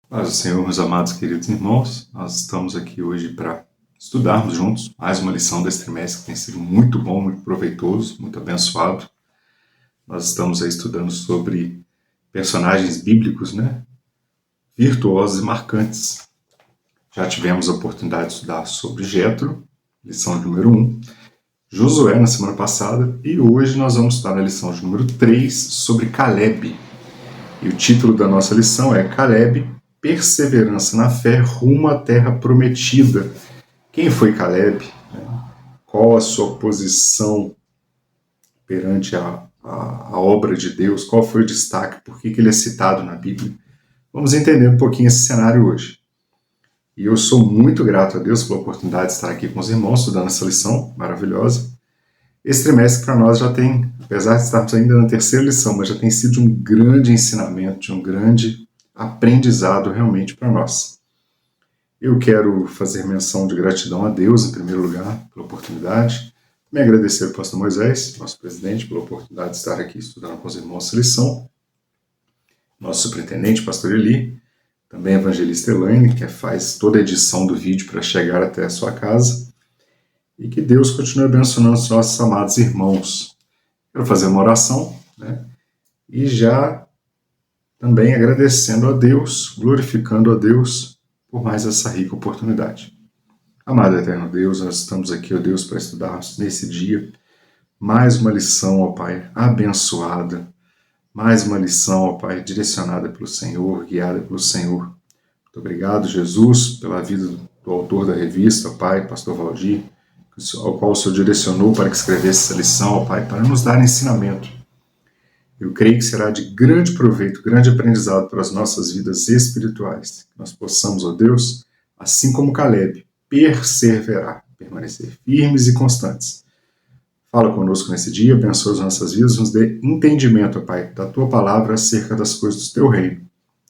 Paz do Senhor, meus amados queridos irmãos, nós estamos aqui hoje para estudarmos juntos mais uma lição desse trimestre que tem sido muito bom, muito proveitoso, muito abençoado. Nós estamos aí estudando sobre personagens bíblicos, virtuosos e marcantes. Já tivemos a oportunidade de estudar sobre Jetro, lição de número 1, Josué na semana passada, e hoje nós vamos estudar a lição de número 3 sobre Caleb. E o título da nossa lição é Caleb, perseverança na fé rumo à terra prometida. Quem foi Caleb? Qual a sua posição perante a obra de Deus? Qual foi o destaque? Por que ele é citado na Bíblia? Vamos entender um pouquinho esse cenário hoje. E eu sou muito grato a Deus pela oportunidade de estar aqui com os irmãos estudando essa lição maravilhosa. Esse trimestre para nós já tem, apesar de estarmos ainda na terceira lição, mas já tem sido um grande ensinamento, de um grande aprendizado realmente para nós. Eu quero fazer menção de gratidão a Deus, em primeiro lugar, pela oportunidade. Me agradecer ao pastor Moisés, nosso presidente, pela oportunidade de estar aqui estudando com os irmãos essa lição. Nosso superintendente, pastor Eli, também a evangelista Elaine, que faz toda a edição do vídeo para chegar até a sua casa. E que Deus continue abençoando os nossos amados irmãos. Quero fazer uma oração, e já também agradecendo a Deus, glorificando a Deus por mais essa rica oportunidade. Amado eterno Deus, nós estamos aqui, ó Deus, para estudarmos nesse dia mais uma lição, ó Pai, abençoada, mais uma lição, ó Pai, direcionada pelo Senhor, guiada pelo Senhor. Muito obrigado, Jesus, pela vida do autor da revista, ó Pai, pastor Valdir, ao qual o Senhor direcionou para que escrevesse essa lição, ó Pai, para nos dar ensinamento. Eu creio que será de grande proveito, grande aprendizado para as nossas vidas espirituais. Que nós possamos, ó Deus, assim como Caleb, perseverar, permanecer firmes e constantes. Fala conosco nesse dia, abençoa as nossas vidas, nos dê entendimento, ó Pai, da Tua palavra acerca das coisas do Teu reino.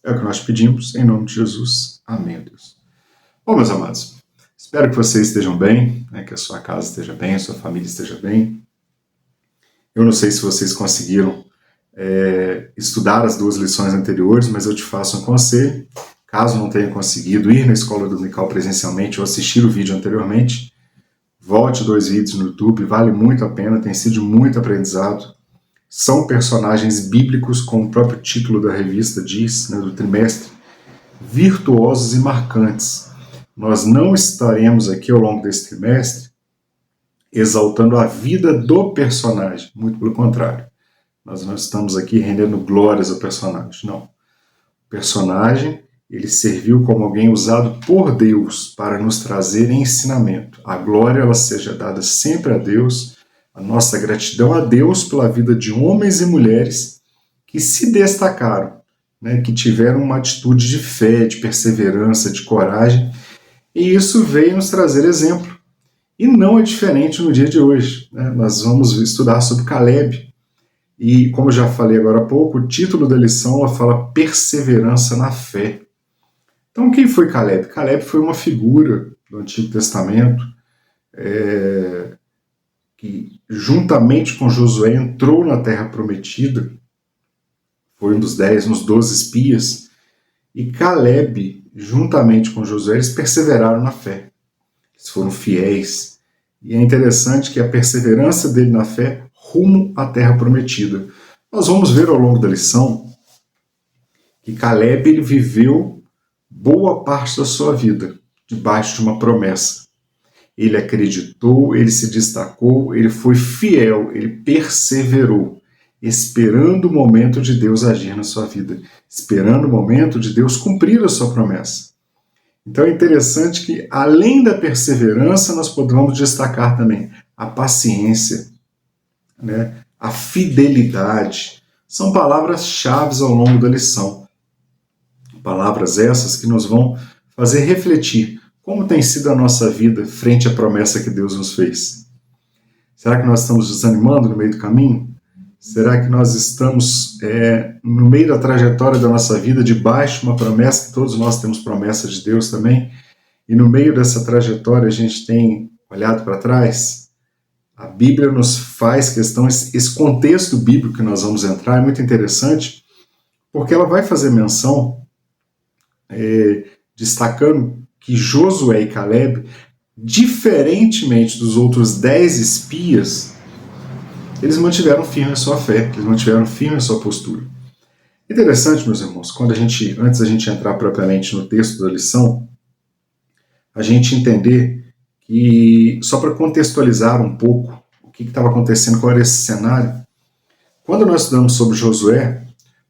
É o que nós pedimos, em nome de Jesus. Amém, Deus. Bom, meus amados, espero que vocês estejam bem, que a sua casa esteja bem, a sua família esteja bem. Eu não sei se vocês conseguiram estudar as duas lições anteriores, mas eu te faço um conselho. Caso não tenha conseguido ir na escola dominical presencialmente ou assistir o vídeo anteriormente, volte 2 vídeos no YouTube, vale muito a pena, tem sido muito aprendizado. São personagens bíblicos, como o próprio título da revista diz, do trimestre, virtuosos e marcantes. Nós não estaremos aqui ao longo desse trimestre exaltando a vida do personagem, muito pelo contrário. Nós não estamos aqui rendendo glórias ao personagem, não. O personagem, ele serviu como alguém usado por Deus para nos trazer ensinamento. A glória, ela seja dada sempre a Deus, a nossa gratidão a Deus pela vida de homens e mulheres que se destacaram, que tiveram uma atitude de fé, de perseverança, de coragem, e isso veio nos trazer exemplo. E não é diferente no dia de hoje. Nós vamos estudar sobre Caleb. E, como já falei agora há pouco, o título da lição ela fala perseverança na fé. Então, quem foi Caleb? Caleb foi uma figura do Antigo Testamento que, juntamente com Josué, entrou na Terra Prometida. Foi um dos 12 espias. E Caleb, juntamente com Josué, eles perseveraram na fé. Eles foram fiéis. E é interessante que a perseverança dele na fé rumo à Terra Prometida. Nós vamos ver ao longo da lição que Caleb ele viveu boa parte da sua vida debaixo de uma promessa. Ele acreditou, ele se destacou, ele foi fiel, ele perseverou, esperando o momento de Deus agir na sua vida, esperando o momento de Deus cumprir a sua promessa. Então é interessante que, além da perseverança, nós podemos destacar também a paciência, a fidelidade. São palavras-chave ao longo da lição. Palavras essas que nos vão fazer refletir como tem sido a nossa vida frente à promessa que Deus nos fez. Será que nós estamos desanimando no meio do caminho? Será que nós estamos no meio da trajetória da nossa vida, debaixo de uma promessa, que todos nós temos promessa de Deus também, e no meio dessa trajetória a gente tem olhado para trás? A Bíblia nos faz questão, esse contexto bíblico que nós vamos entrar é muito interessante, porque ela vai fazer menção destacando que Josué e Caleb, diferentemente dos outros 10 espias, eles mantiveram firme a sua fé, eles mantiveram firme a sua postura. Interessante, meus irmãos, antes da gente entrar propriamente no texto da lição, a gente entender que, só para contextualizar um pouco o que estava acontecendo, qual era esse cenário, quando nós estudamos sobre Josué,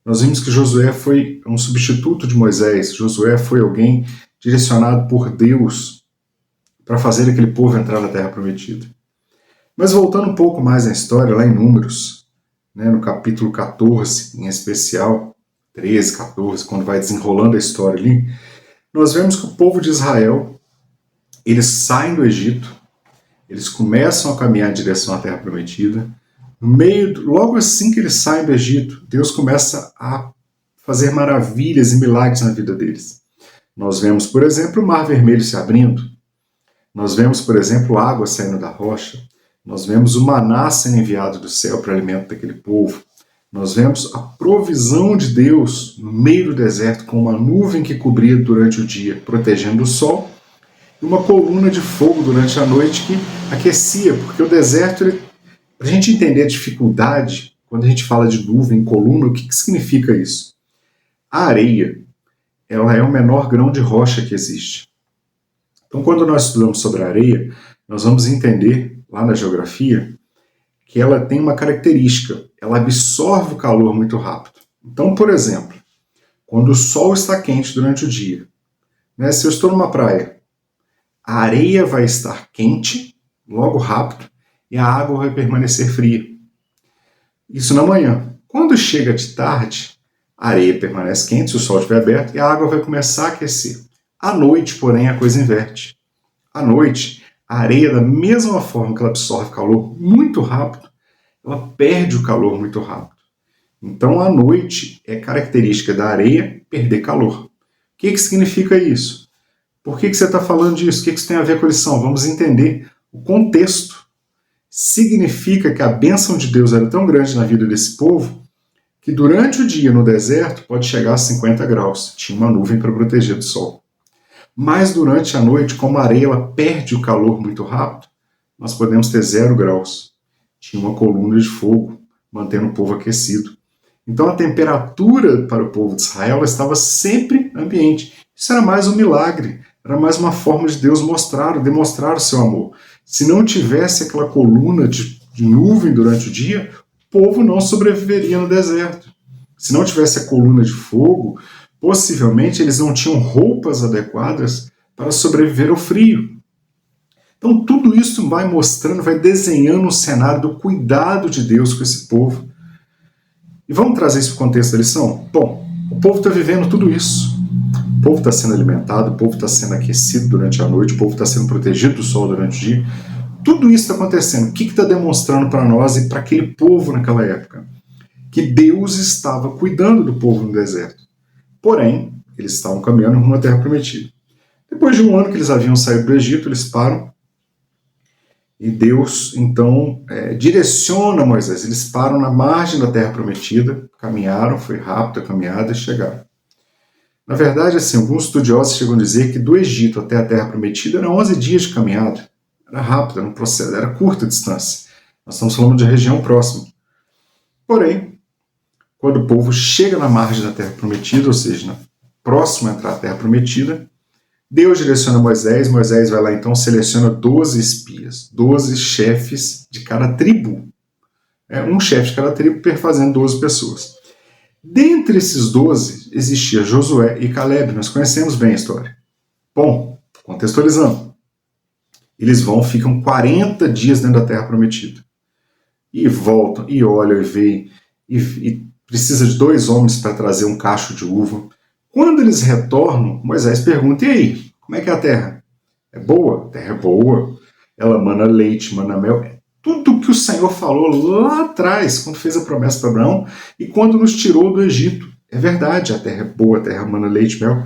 nós vimos que Josué foi um substituto de Moisés. Josué foi alguém direcionado por Deus para fazer aquele povo entrar na Terra Prometida. Mas voltando um pouco mais na história, lá em Números, no capítulo 14, em especial, 13, 14, quando vai desenrolando a história ali, nós vemos que o povo de Israel, eles saem do Egito, eles começam a caminhar em direção à Terra Prometida. Logo assim que eles saem do Egito, Deus começa a fazer maravilhas e milagres na vida deles. Nós vemos, por exemplo, o Mar Vermelho se abrindo. Nós vemos, por exemplo, água saindo da rocha. Nós vemos o maná sendo enviado do céu para o alimento daquele povo. Nós vemos a provisão de Deus no meio do deserto, com uma nuvem que cobria durante o dia, protegendo o sol, e uma coluna de fogo durante a noite que aquecia, porque o deserto, para a gente entender a dificuldade, quando a gente fala de nuvem, coluna, o que significa isso? A areia, ela é o menor grão de rocha que existe. Então, quando nós estudamos sobre a areia, nós vamos entender, lá na geografia, que ela tem uma característica, ela absorve o calor muito rápido. Então, por exemplo, quando o sol está quente durante o dia, se eu estou numa praia, a areia vai estar quente, logo rápido, e a água vai permanecer fria. Isso na manhã. Quando chega de tarde, a areia permanece quente, se o sol estiver aberto, e a água vai começar a aquecer. À noite, porém, a coisa inverte. À noite, a areia, da mesma forma que ela absorve calor muito rápido, ela perde o calor muito rápido. Então, à noite, é característica da areia perder calor. O que significa isso? Por que você está falando disso? O que isso tem a ver com a lição? Vamos entender o contexto. Significa que a bênção de Deus era tão grande na vida desse povo que durante o dia no deserto pode chegar a 50 graus. Tinha uma nuvem para proteger do sol. Mas durante a noite, como a areia ela perde o calor muito rápido, nós podemos ter 0 graus. Tinha uma coluna de fogo mantendo o povo aquecido. Então a temperatura para o povo de Israel estava sempre ambiente. Isso era mais um milagre, era mais uma forma de Deus demonstrar o seu amor. Se não tivesse aquela coluna de nuvem durante o dia, o povo não sobreviveria no deserto. Se não tivesse a coluna de fogo, possivelmente eles não tinham roupas adequadas para sobreviver ao frio. Então tudo isso vai mostrando, vai desenhando um cenário do cuidado de Deus com esse povo. E vamos trazer isso para o contexto da lição? Bom, o povo está vivendo tudo isso. O povo está sendo alimentado, o povo está sendo aquecido durante a noite, o povo está sendo protegido do sol durante o dia. Tudo isso está acontecendo. O que está demonstrando para nós e para aquele povo naquela época? Que Deus estava cuidando do povo no deserto. Porém, eles estavam caminhando rumo à Terra Prometida. Depois de um ano que eles haviam saído do Egito, eles param e Deus, então, direciona Moisés. Eles param na margem da Terra Prometida, caminharam, foi rápido a caminhada e chegaram. Na verdade, assim, alguns estudiosos chegam a dizer que do Egito até a Terra Prometida eram 11 dias de caminhada. Era rápido, era um processo, era curta a distância. Nós estamos falando de região próxima. Porém, quando o povo chega na margem da Terra Prometida, ou seja, próximo a entrar à Terra Prometida, Deus direciona Moisés vai lá então, seleciona 12 espias, 12 chefes de cada tribo. Um chefe de cada tribo perfazendo 12 pessoas. Dentre esses 12, existia Josué e Caleb, nós conhecemos bem a história. Bom, contextualizando, eles ficam 40 dias dentro da Terra Prometida. E voltam, e olham, e veem, e precisa de 2 homens para trazer um cacho de uva. Quando eles retornam, Moisés pergunta, e aí, como é que é a terra? É boa? A terra é boa. Ela mana leite, mana mel. Tudo que o Senhor falou lá atrás, quando fez a promessa para Abraão, e quando nos tirou do Egito. É verdade, a terra é boa, a terra mana leite, mel.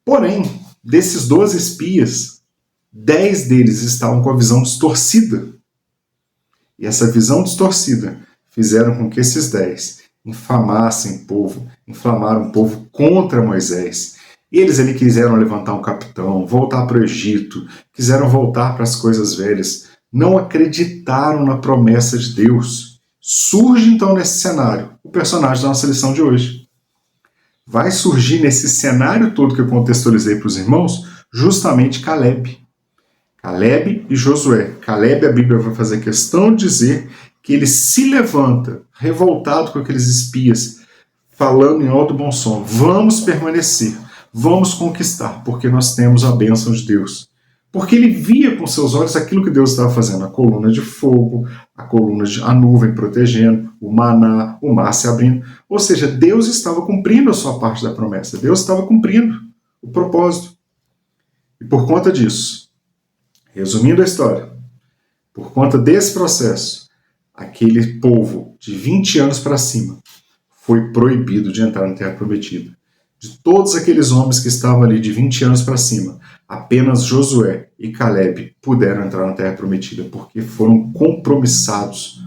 Porém, desses 12 espias, 10 deles estavam com a visão distorcida. E essa visão distorcida fizeram com que esses 10 inflamaram o povo contra Moisés Eles ali quiseram levantar um capitão, voltar para o Egito, quiseram voltar para as coisas velhas, não acreditaram na promessa de Deus. Surge então nesse cenário o personagem da nossa lição de hoje. Vai surgir nesse cenário todo que eu contextualizei para os irmãos, justamente Caleb. Caleb e Josué. Caleb, a Bíblia vai fazer questão de dizer que ele se levanta, revoltado com aqueles espias, falando em alto bom som: vamos permanecer, vamos conquistar, porque nós temos a bênção de Deus. Porque ele via com seus olhos aquilo que Deus estava fazendo, a coluna de fogo, a nuvem protegendo, o maná, o mar se abrindo. Ou seja, Deus estava cumprindo a sua parte da promessa, Deus estava cumprindo o propósito. E por conta disso, resumindo a história, por conta desse processo, aquele povo de 20 anos para cima foi proibido de entrar na Terra Prometida. De todos aqueles homens que estavam ali de 20 anos para cima, apenas Josué e Caleb puderam entrar na Terra Prometida, porque foram compromissados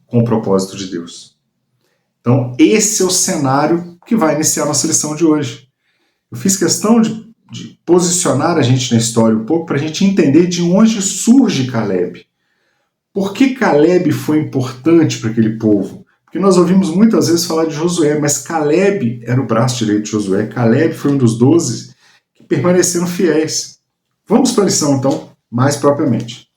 com o propósito de Deus. Então, esse é o cenário que vai iniciar a nossa lição de hoje. Eu fiz questão de posicionar a gente na história um pouco para a gente entender de onde surge Caleb. Por que Caleb foi importante para aquele povo? Porque nós ouvimos muitas vezes falar de Josué, mas Caleb era o braço direito de Josué. Caleb foi um dos 12 que permaneceram fiéis. Vamos para a lição, então, mais propriamente.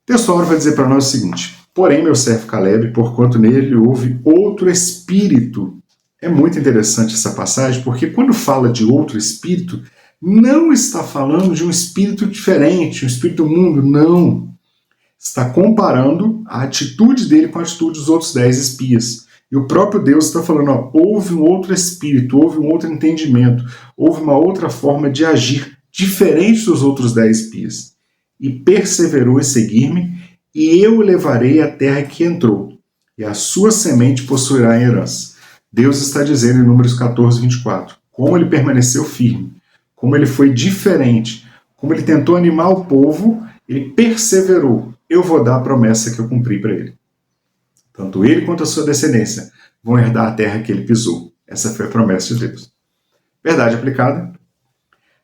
O texto áureo vai dizer para nós o seguinte: porém, meu servo Caleb, porquanto nele houve outro espírito. É muito interessante essa passagem, porque quando fala de outro espírito, não está falando de um espírito diferente, um espírito do mundo, não. Está comparando a atitude dele com a atitude dos outros 10 espias. E o próprio Deus está falando, houve um outro espírito, houve um outro entendimento, houve uma outra forma de agir, diferente dos outros 10 espias. E perseverou em seguir-me, e eu o levarei à terra que entrou, e a sua semente possuirá a herança. Deus está dizendo em Números 14, 24, como ele permaneceu firme, como ele foi diferente, como ele tentou animar o povo, ele perseverou. Eu vou dar a promessa que eu cumpri para ele. Tanto ele quanto a sua descendência vão herdar a terra que ele pisou. Essa foi a promessa de Deus. Verdade aplicada?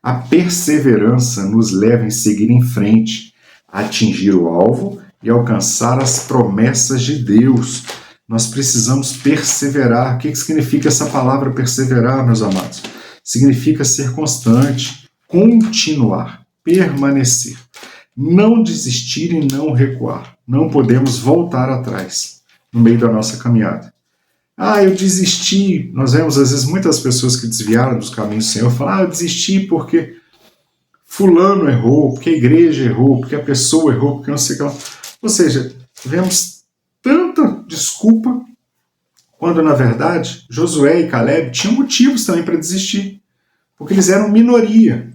A perseverança nos leva em seguir em frente, a atingir o alvo e alcançar as promessas de Deus. Nós precisamos perseverar. O que significa essa palavra perseverar, meus amados? Significa ser constante, continuar, permanecer. Não desistir e não recuar. Não podemos voltar atrás no meio da nossa caminhada. Eu desisti. Nós vemos, às vezes, muitas pessoas que desviaram dos caminhos do Senhor falam, eu desisti porque fulano errou, porque a igreja errou, porque a pessoa errou, porque não sei o que lá. Ou seja, vemos tanta desculpa, quando, na verdade, Josué e Caleb tinham motivos também para desistir, porque eles eram minoria.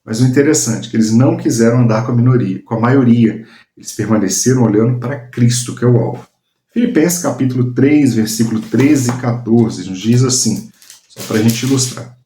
Mas o interessante é que eles não quiseram andar com a minoria, com a maioria. Eles permaneceram olhando para Cristo, que é o alvo. Filipenses capítulo 3, versículo 13 e 14, nos diz assim, só para a gente ilustrar.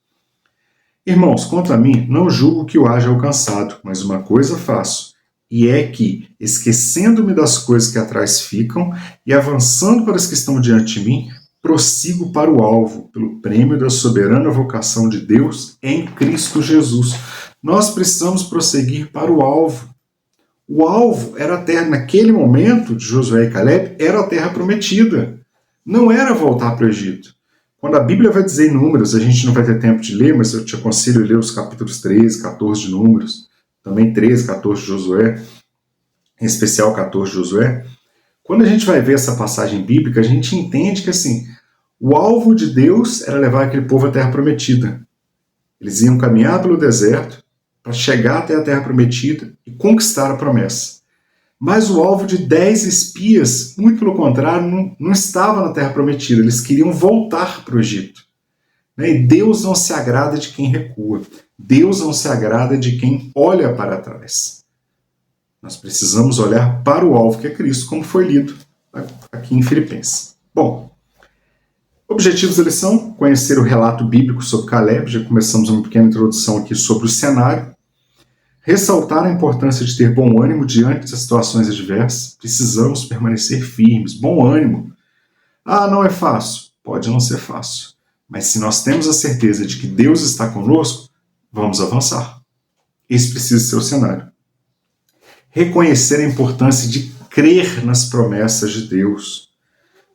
Irmãos, quanto a mim, não julgo que eu haja alcançado, mas uma coisa faço, e é que, esquecendo-me das coisas que atrás ficam e avançando para as que estão diante de mim, prossigo para o alvo, pelo prêmio da soberana vocação de Deus em Cristo Jesus. Nós precisamos prosseguir para o alvo. O alvo era a terra, naquele momento, de Josué e Caleb, era a terra prometida. Não era voltar para o Egito. Quando a Bíblia vai dizer em Números, a gente não vai ter tempo de ler, mas eu te aconselho a ler os capítulos 13, 14 de Números, também 13, 14 de Josué, em especial 14 de Josué. Quando a gente vai ver essa passagem bíblica, a gente entende que assim, o alvo de Deus era levar aquele povo à terra prometida. Eles iam caminhar pelo deserto, para chegar até a Terra Prometida e conquistar a promessa. Mas o alvo de 10 espias, muito pelo contrário, não estava na Terra Prometida, eles queriam voltar para o Egito. E Deus não se agrada de quem recua, Deus não se agrada de quem olha para trás. Nós precisamos olhar para o alvo que é Cristo, como foi lido aqui em Filipenses. Bom, objetivos da lição: conhecer o relato bíblico sobre Caleb, já começamos uma pequena introdução aqui sobre o cenário. Ressaltar a importância de ter bom ânimo diante das situações adversas. Precisamos permanecer firmes, bom ânimo. Não é fácil? Pode não ser fácil, Mas se nós temos a certeza de que Deus está conosco, vamos avançar. Esse precisa ser o cenário. Reconhecer a importância de crer nas promessas de Deus.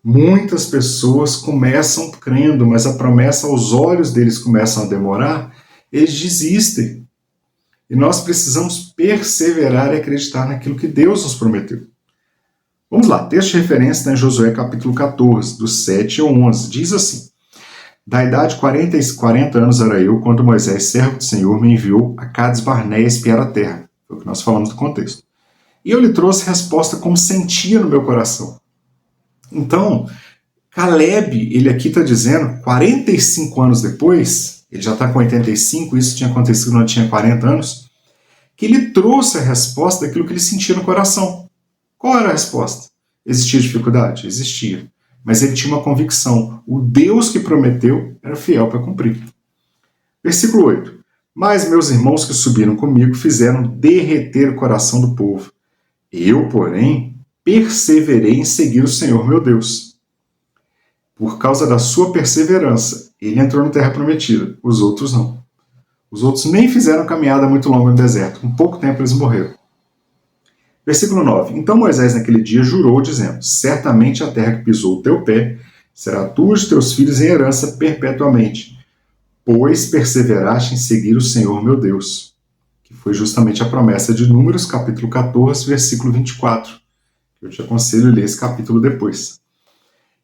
Muitas pessoas começam crendo, mas a promessa aos olhos deles começam a demorar, eles desistem. E nós precisamos perseverar e acreditar naquilo que Deus nos prometeu. Vamos lá, texto de referência está em Josué capítulo 14, dos 7 ao 11. Diz assim: Da idade de 40 anos era eu, quando Moisés, servo do Senhor, me enviou a Cades Barnea espiar a terra. Foi o que nós falamos do contexto. E eu lhe trouxe resposta como sentia no meu coração. Então, Caleb, ele aqui está dizendo, 45 anos depois, ele já está com 85, isso tinha acontecido quando ele tinha 40 anos, que ele trouxe a resposta daquilo que ele sentia no coração. Qual era a resposta? Existia dificuldade? Existia. Mas ele tinha uma convicção. O Deus que prometeu era fiel para cumprir. Versículo 8. Mas meus irmãos que subiram comigo fizeram derreter o coração do povo. Eu, porém, perseverei em seguir o Senhor meu Deus. Por causa da sua perseverança, ele entrou na terra prometida. Os outros não. Os outros nem fizeram caminhada muito longa no deserto. Com pouco tempo eles morreram. Versículo 9. Então Moisés naquele dia jurou, dizendo: Certamente a terra que pisou o teu pé será tua e os teus filhos em herança perpetuamente, pois perseveraste em seguir o Senhor meu Deus. Que foi justamente a promessa de Números, capítulo 14, versículo 24. Eu te aconselho a ler esse capítulo depois.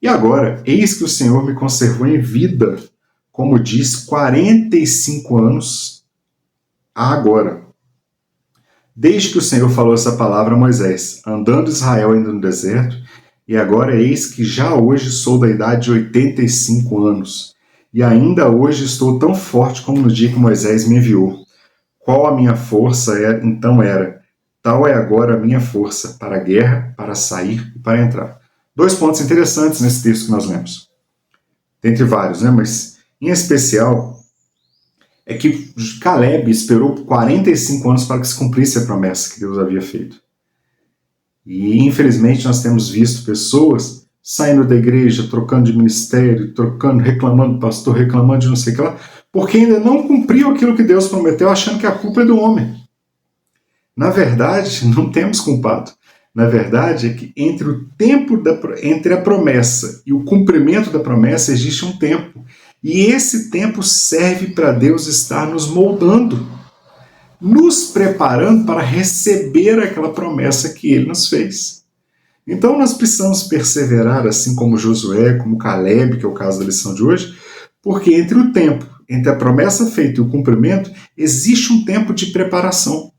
E agora, eis que o Senhor me conservou em vida, como diz, 45 anos agora. Desde que o Senhor falou essa palavra a Moisés, andando Israel ainda no deserto, e agora eis que já hoje sou da idade de 85 anos, e ainda hoje estou tão forte como no dia que Moisés me enviou. Qual a minha força então era? Tal é agora a minha força para a guerra, para sair e para entrar. 2 pontos interessantes nesse texto que nós lemos. Dentre vários, né? Mas em especial é que Caleb esperou 45 anos para que se cumprisse a promessa que Deus havia feito. E, infelizmente, nós temos visto pessoas saindo da igreja, trocando de ministério, reclamando do pastor, reclamando de não sei o que lá, porque ainda não cumpriu aquilo que Deus prometeu, achando que a culpa é do homem. Na verdade, não temos culpado. Na verdade, é que entre a promessa e o cumprimento da promessa existe um tempo. E esse tempo serve para Deus estar nos moldando, nos preparando para receber aquela promessa que Ele nos fez. Então nós precisamos perseverar, assim como Josué, como Caleb, que é o caso da lição de hoje, porque entre a promessa feita e o cumprimento, existe um tempo de preparação.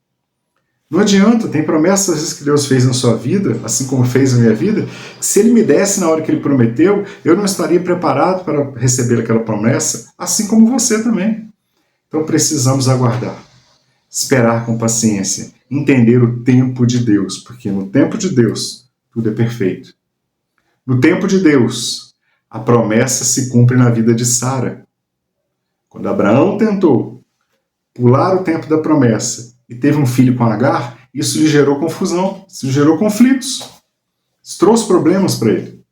Não adianta, tem promessas às vezes que Deus fez na sua vida, assim como fez na minha vida, que se Ele me desse na hora que Ele prometeu, eu não estaria preparado para receber aquela promessa, assim como você também. Então precisamos aguardar, esperar com paciência, entender o tempo de Deus, porque no tempo de Deus tudo é perfeito. No tempo de Deus, a promessa se cumpre na vida de Sara. Quando Abraão tentou pular o tempo da promessa e teve um filho com Agar, isso lhe gerou confusão, isso lhe gerou conflitos. Isso trouxe problemas para ele.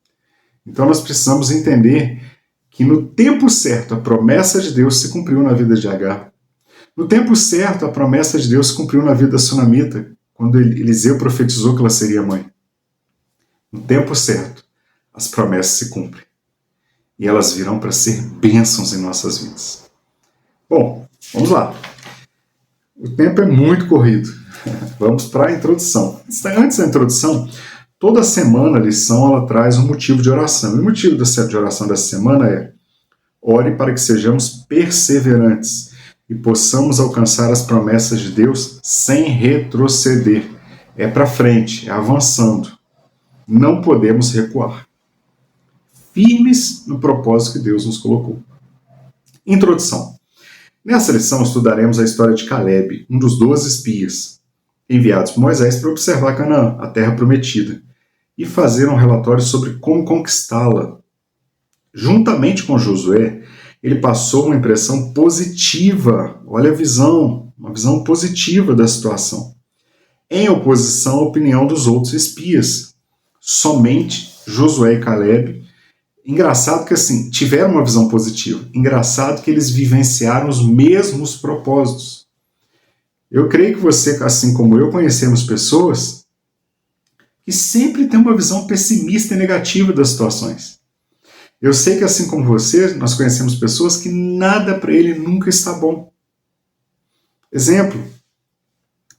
Então nós precisamos entender que no tempo certo a promessa de Deus se cumpriu na vida de Agar. No tempo certo a promessa de Deus se cumpriu na vida da Sunamita, quando Eliseu profetizou que ela seria mãe. No tempo certo as promessas se cumprem. E elas virão para ser bênçãos em nossas vidas. Bom, vamos lá. O tempo é muito corrido. Vamos para a introdução. Antes da introdução, toda semana a lição ela traz um motivo de oração. E o motivo de oração dessa semana é: ore para que sejamos perseverantes e possamos alcançar as promessas de Deus sem retroceder. É para frente, é avançando. Não podemos recuar. Firmes no propósito que Deus nos colocou. Introdução. Nessa lição estudaremos a história de Caleb, um dos 12 espias, enviados por Moisés para observar Canaã, a terra prometida, e fazer um relatório sobre como conquistá-la. Juntamente com Josué, ele passou uma impressão positiva, olha a visão, uma visão positiva da situação, em oposição à opinião dos outros espias. Somente Josué e Caleb Engraçado que, assim, tiveram uma visão positiva. Engraçado que eles vivenciaram os mesmos propósitos. Eu creio que você, assim como eu, conhecemos pessoas que sempre têm uma visão pessimista e negativa das situações. Eu sei que, assim como você, nós conhecemos pessoas que nada para ele nunca está bom. Exemplo.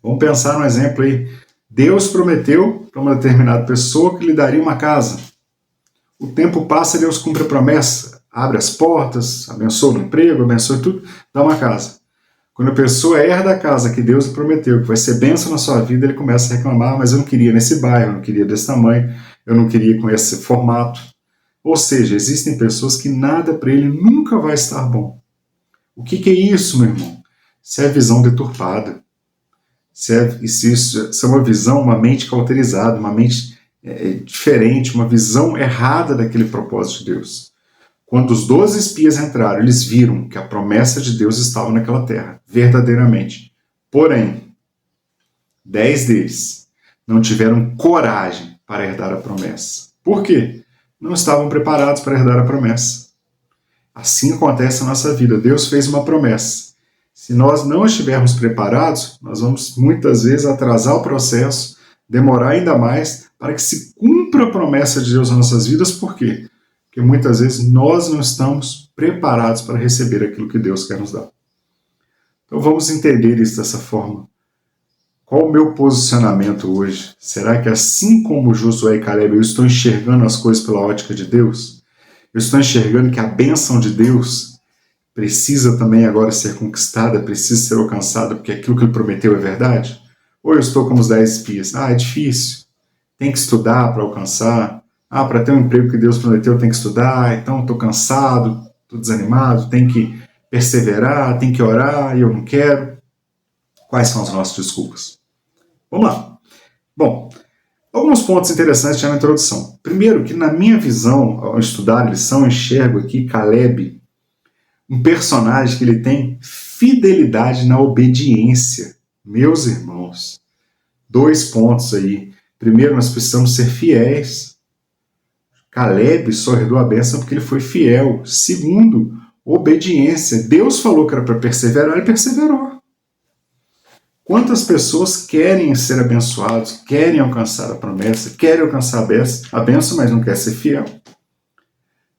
Vamos pensar num exemplo aí. Deus prometeu para uma determinada pessoa que lhe daria uma casa. O tempo passa e Deus cumpre a promessa. Abre as portas, abençoa o emprego, abençoa tudo, dá uma casa. Quando a pessoa herda a casa que Deus lhe prometeu, que vai ser bênção na sua vida, ele começa a reclamar, mas eu não queria nesse bairro, eu não queria desse tamanho, eu não queria com esse formato. Ou seja, existem pessoas que nada para ele nunca vai estar bom. O que é isso, meu irmão? Isso é visão deturpada. Isso é uma visão, uma mente cauterizada, uma mente diferente, uma visão errada daquele propósito de Deus. Quando os 12 espias entraram, eles viram que a promessa de Deus estava naquela terra, verdadeiramente. Porém, 10 deles não tiveram coragem para herdar a promessa. Por quê? Não estavam preparados para herdar a promessa. Assim acontece na nossa vida. Deus fez uma promessa. Se nós não estivermos preparados, nós vamos muitas vezes atrasar o processo, demorar ainda mais para que se cumpra a promessa de Deus nas nossas vidas. Por quê? Porque muitas vezes nós não estamos preparados para receber aquilo que Deus quer nos dar. Então vamos entender isso dessa forma. Qual o meu posicionamento hoje? Será que assim como Josué e Caleb eu estou enxergando as coisas pela ótica de Deus? Eu estou enxergando que a bênção de Deus precisa também agora ser conquistada, precisa ser alcançada, porque aquilo que ele prometeu é verdade? Ou eu estou como os 10 espias? É difícil, tem que estudar para alcançar. Para ter um emprego que Deus prometeu tem que estudar, então estou cansado, estou desanimado, tem que perseverar, tem que orar e eu não quero. Quais são as nossas desculpas? Vamos lá. Bom, alguns pontos interessantes já na introdução. Primeiro, que na minha visão, ao estudar a lição, eu enxergo aqui Caleb, um personagem que ele tem fidelidade na obediência. Meus irmãos, 2 pontos aí. Primeiro, nós precisamos ser fiéis. Caleb só herdou a bênção porque ele foi fiel. Segundo, obediência. Deus falou que era para perseverar, ele perseverou. Quantas pessoas querem ser abençoados, querem alcançar a promessa, querem alcançar a bênção, mas não quer ser fiel?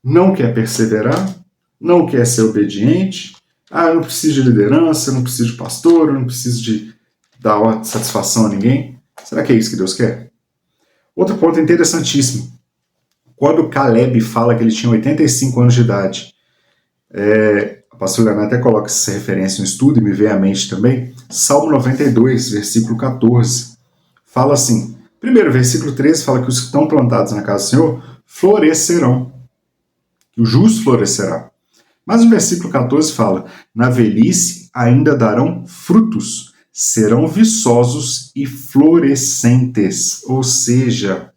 Não quer perseverar? Não quer ser obediente? Eu não preciso de liderança, eu não preciso de pastor, eu não preciso de dar satisfação a ninguém. Será que é isso que Deus quer? Outro ponto interessantíssimo. Quando Caleb fala que ele tinha 85 anos de idade, o pastor Leonardo até coloca essa referência no estudo e me veio à mente também, Salmo 92, versículo 14, fala assim, primeiro, versículo 13 fala que os que estão plantados na casa do Senhor florescerão, que o justo florescerá. Mas o versículo 14 fala, na velhice ainda darão frutos, serão viçosos e florescentes, ou seja,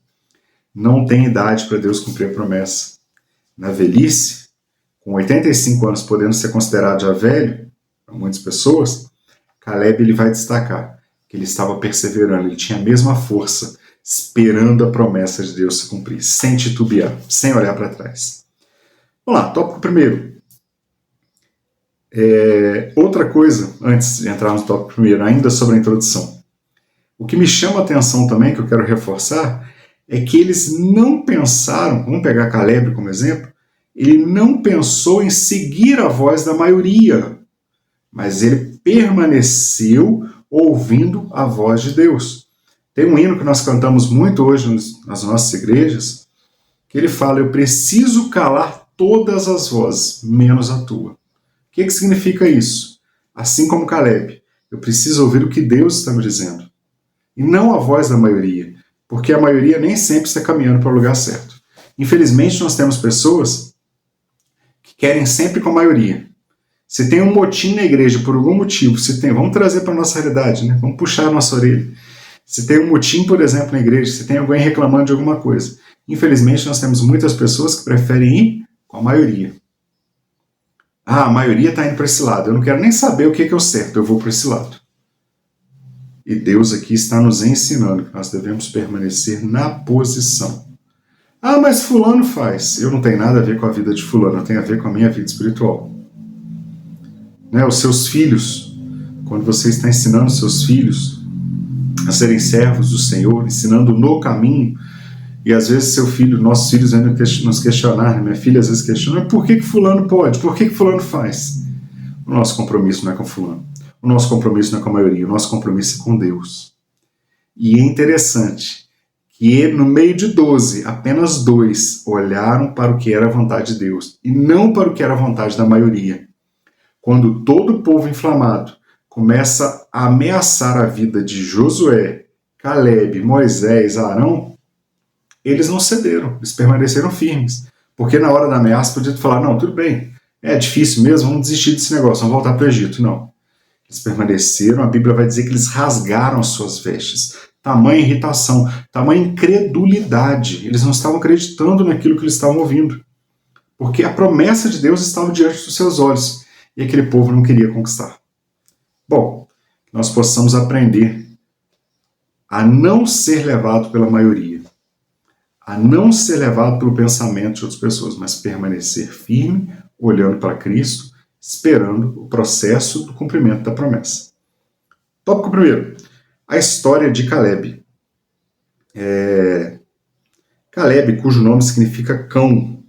não tem idade para Deus cumprir a promessa. Na velhice, com 85 anos podendo ser considerado já velho, para muitas pessoas, Caleb ele vai destacar que ele estava perseverando, ele tinha a mesma força, esperando a promessa de Deus se cumprir, sem titubear, sem olhar para trás. Vamos lá, tópico primeiro. Outra coisa, antes de entrar no tópico primeiro, ainda sobre a introdução. O que me chama a atenção também, que eu quero reforçar, é que eles não pensaram, vamos pegar Caleb como exemplo, ele não pensou em seguir a voz da maioria, mas ele permaneceu ouvindo a voz de Deus. Tem um hino que nós cantamos muito hoje nas nossas igrejas, que ele fala, eu preciso calar todas as vozes, menos a tua. O que significa isso? Assim como Caleb, eu preciso ouvir o que Deus está me dizendo, e não a voz da maioria, porque a maioria nem sempre está caminhando para o lugar certo. Infelizmente, nós temos pessoas que querem sempre com a maioria. Se tem um motim na igreja por algum motivo, vamos trazer para a nossa realidade, né? Vamos puxar a nossa orelha. Se tem um motim, por exemplo, na igreja, se tem alguém reclamando de alguma coisa, infelizmente nós temos muitas pessoas que preferem ir com a maioria. A maioria está indo para esse lado, eu não quero nem saber o que é o certo, eu vou para esse lado. E Deus aqui está nos ensinando que nós devemos permanecer na posição. Ah, mas fulano faz. Eu não tenho nada a ver com a vida de fulano, eu tenho a ver com a minha vida espiritual. Né? Os seus filhos, quando você está ensinando seus filhos a serem servos do Senhor, ensinando no caminho, e às vezes seu filho, nossos filhos vêm nos questionar, né? Minha filha às vezes questiona, por que fulano pode? Por que fulano faz? O nosso compromisso não é com fulano. O nosso compromisso não é com a maioria, o nosso compromisso é com Deus. E é interessante que no meio de 12, apenas 2 olharam para o que era a vontade de Deus e não para o que era a vontade da maioria. Quando todo o povo inflamado começa a ameaçar a vida de Josué, Caleb, Moisés, Arão, eles não cederam, eles permaneceram firmes. Porque na hora da ameaça podia falar, não, tudo bem, é difícil mesmo, vamos desistir desse negócio, vamos voltar para o Egito. Não. Eles permaneceram, a Bíblia vai dizer que eles rasgaram as suas vestes. Tamanha irritação, tamanha incredulidade. Eles não estavam acreditando naquilo que eles estavam ouvindo. Porque a promessa de Deus estava diante dos seus olhos e aquele povo não queria conquistar. Bom, nós possamos aprender a não ser levado pela maioria, a não ser levado pelo pensamento de outras pessoas, mas permanecer firme, olhando para Cristo, esperando o processo do cumprimento da promessa. Tópico primeiro, a história de Caleb. Caleb, cujo nome significa cão.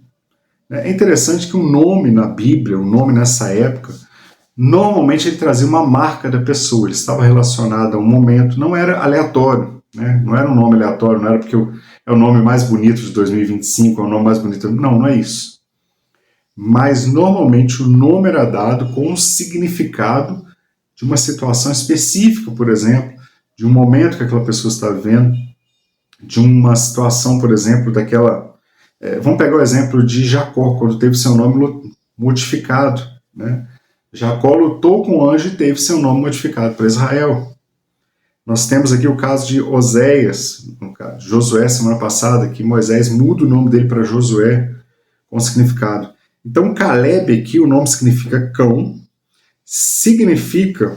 É interessante que o nome na Bíblia, o nome nessa época, normalmente ele trazia uma marca da pessoa, ele estava relacionado a um momento, não era aleatório, né? Não era um nome aleatório, não era porque é o nome mais bonito de 2025, é o nome mais bonito, não é isso. Mas normalmente o nome era dado com um significado de uma situação específica, por exemplo, de um momento que aquela pessoa está vivendo, de uma situação, por exemplo, daquela... vamos pegar o exemplo de Jacó, quando teve seu nome modificado, né? Jacó lutou com o anjo e teve seu nome modificado para Israel. Nós temos aqui o caso de Oséias, no caso de Josué, semana passada, que Moisés muda o nome dele para Josué, com significado. Então, Caleb aqui, o nome significa cão, significa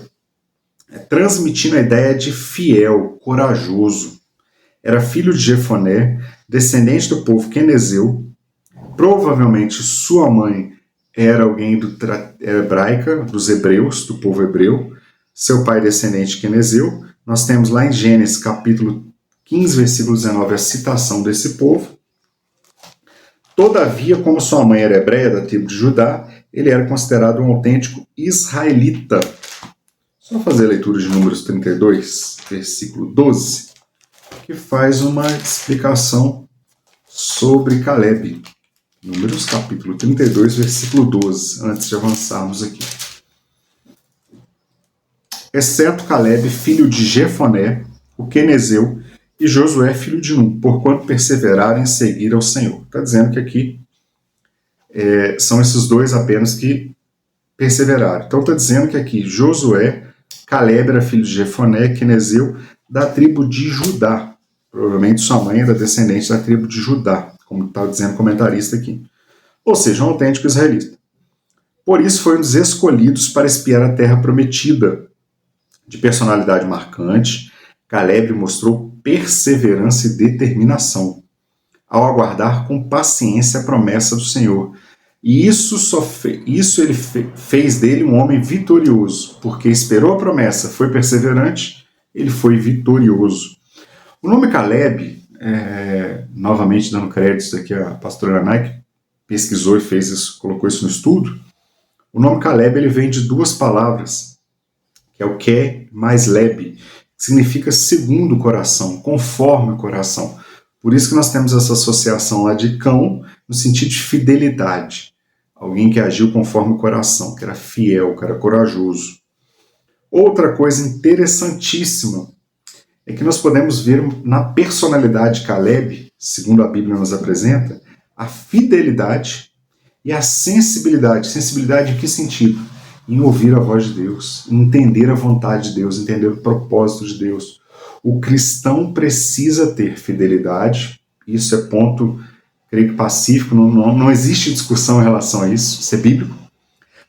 transmitindo a ideia de fiel, corajoso. Era filho de Jefoné, descendente do povo quenezeu, provavelmente sua mãe era alguém hebraica, dos hebreus, do povo hebreu, seu pai descendente de quenezeu. Nós temos lá em Gênesis, capítulo 15, versículo 19, a citação desse povo. Todavia, como sua mãe era hebreia, da tribo de Judá, ele era considerado um autêntico israelita. Só fazer a leitura de Números 32, versículo 12, que faz uma explicação sobre Caleb. Números, capítulo 32, versículo 12, antes de avançarmos aqui. Exceto Caleb, filho de Jefoné, o quenezeu, e Josué, filho de Nun, porquanto perseveraram em seguir ao Senhor. Está dizendo que aqui são esses dois apenas que perseveraram. Então está dizendo que aqui Josué, Caleb era filho de Jefoné, quenezeu, da tribo de Judá. Provavelmente sua mãe era descendente da tribo de Judá, como está dizendo o comentarista aqui. Ou seja, um autêntico israelita. Por isso foi um dos escolhidos para espiar a terra prometida. De personalidade marcante, Caleb mostrou perseverança e determinação ao aguardar com paciência a promessa do Senhor. E isso ele fez dele um homem vitorioso, porque esperou a promessa, foi perseverante, ele foi vitorioso. O nome Caleb, novamente dando créditos aqui à pastora Anai, que pesquisou e fez isso, colocou isso no estudo, o nome Caleb ele vem de duas palavras, que é o que mais lebe, que significa segundo o coração, conforme o coração. Por isso que nós temos essa associação lá de cão, no sentido de fidelidade. Alguém que agiu conforme o coração, que era fiel, que era corajoso. Outra coisa interessantíssima é que nós podemos ver na personalidade de Caleb, segundo a Bíblia nos apresenta, a fidelidade e a sensibilidade. Sensibilidade em que sentido? Em ouvir a voz de Deus, em entender a vontade de Deus, entender o propósito de Deus. O cristão precisa ter fidelidade, isso é ponto, creio que pacífico, não existe discussão em relação a isso, isso é bíblico.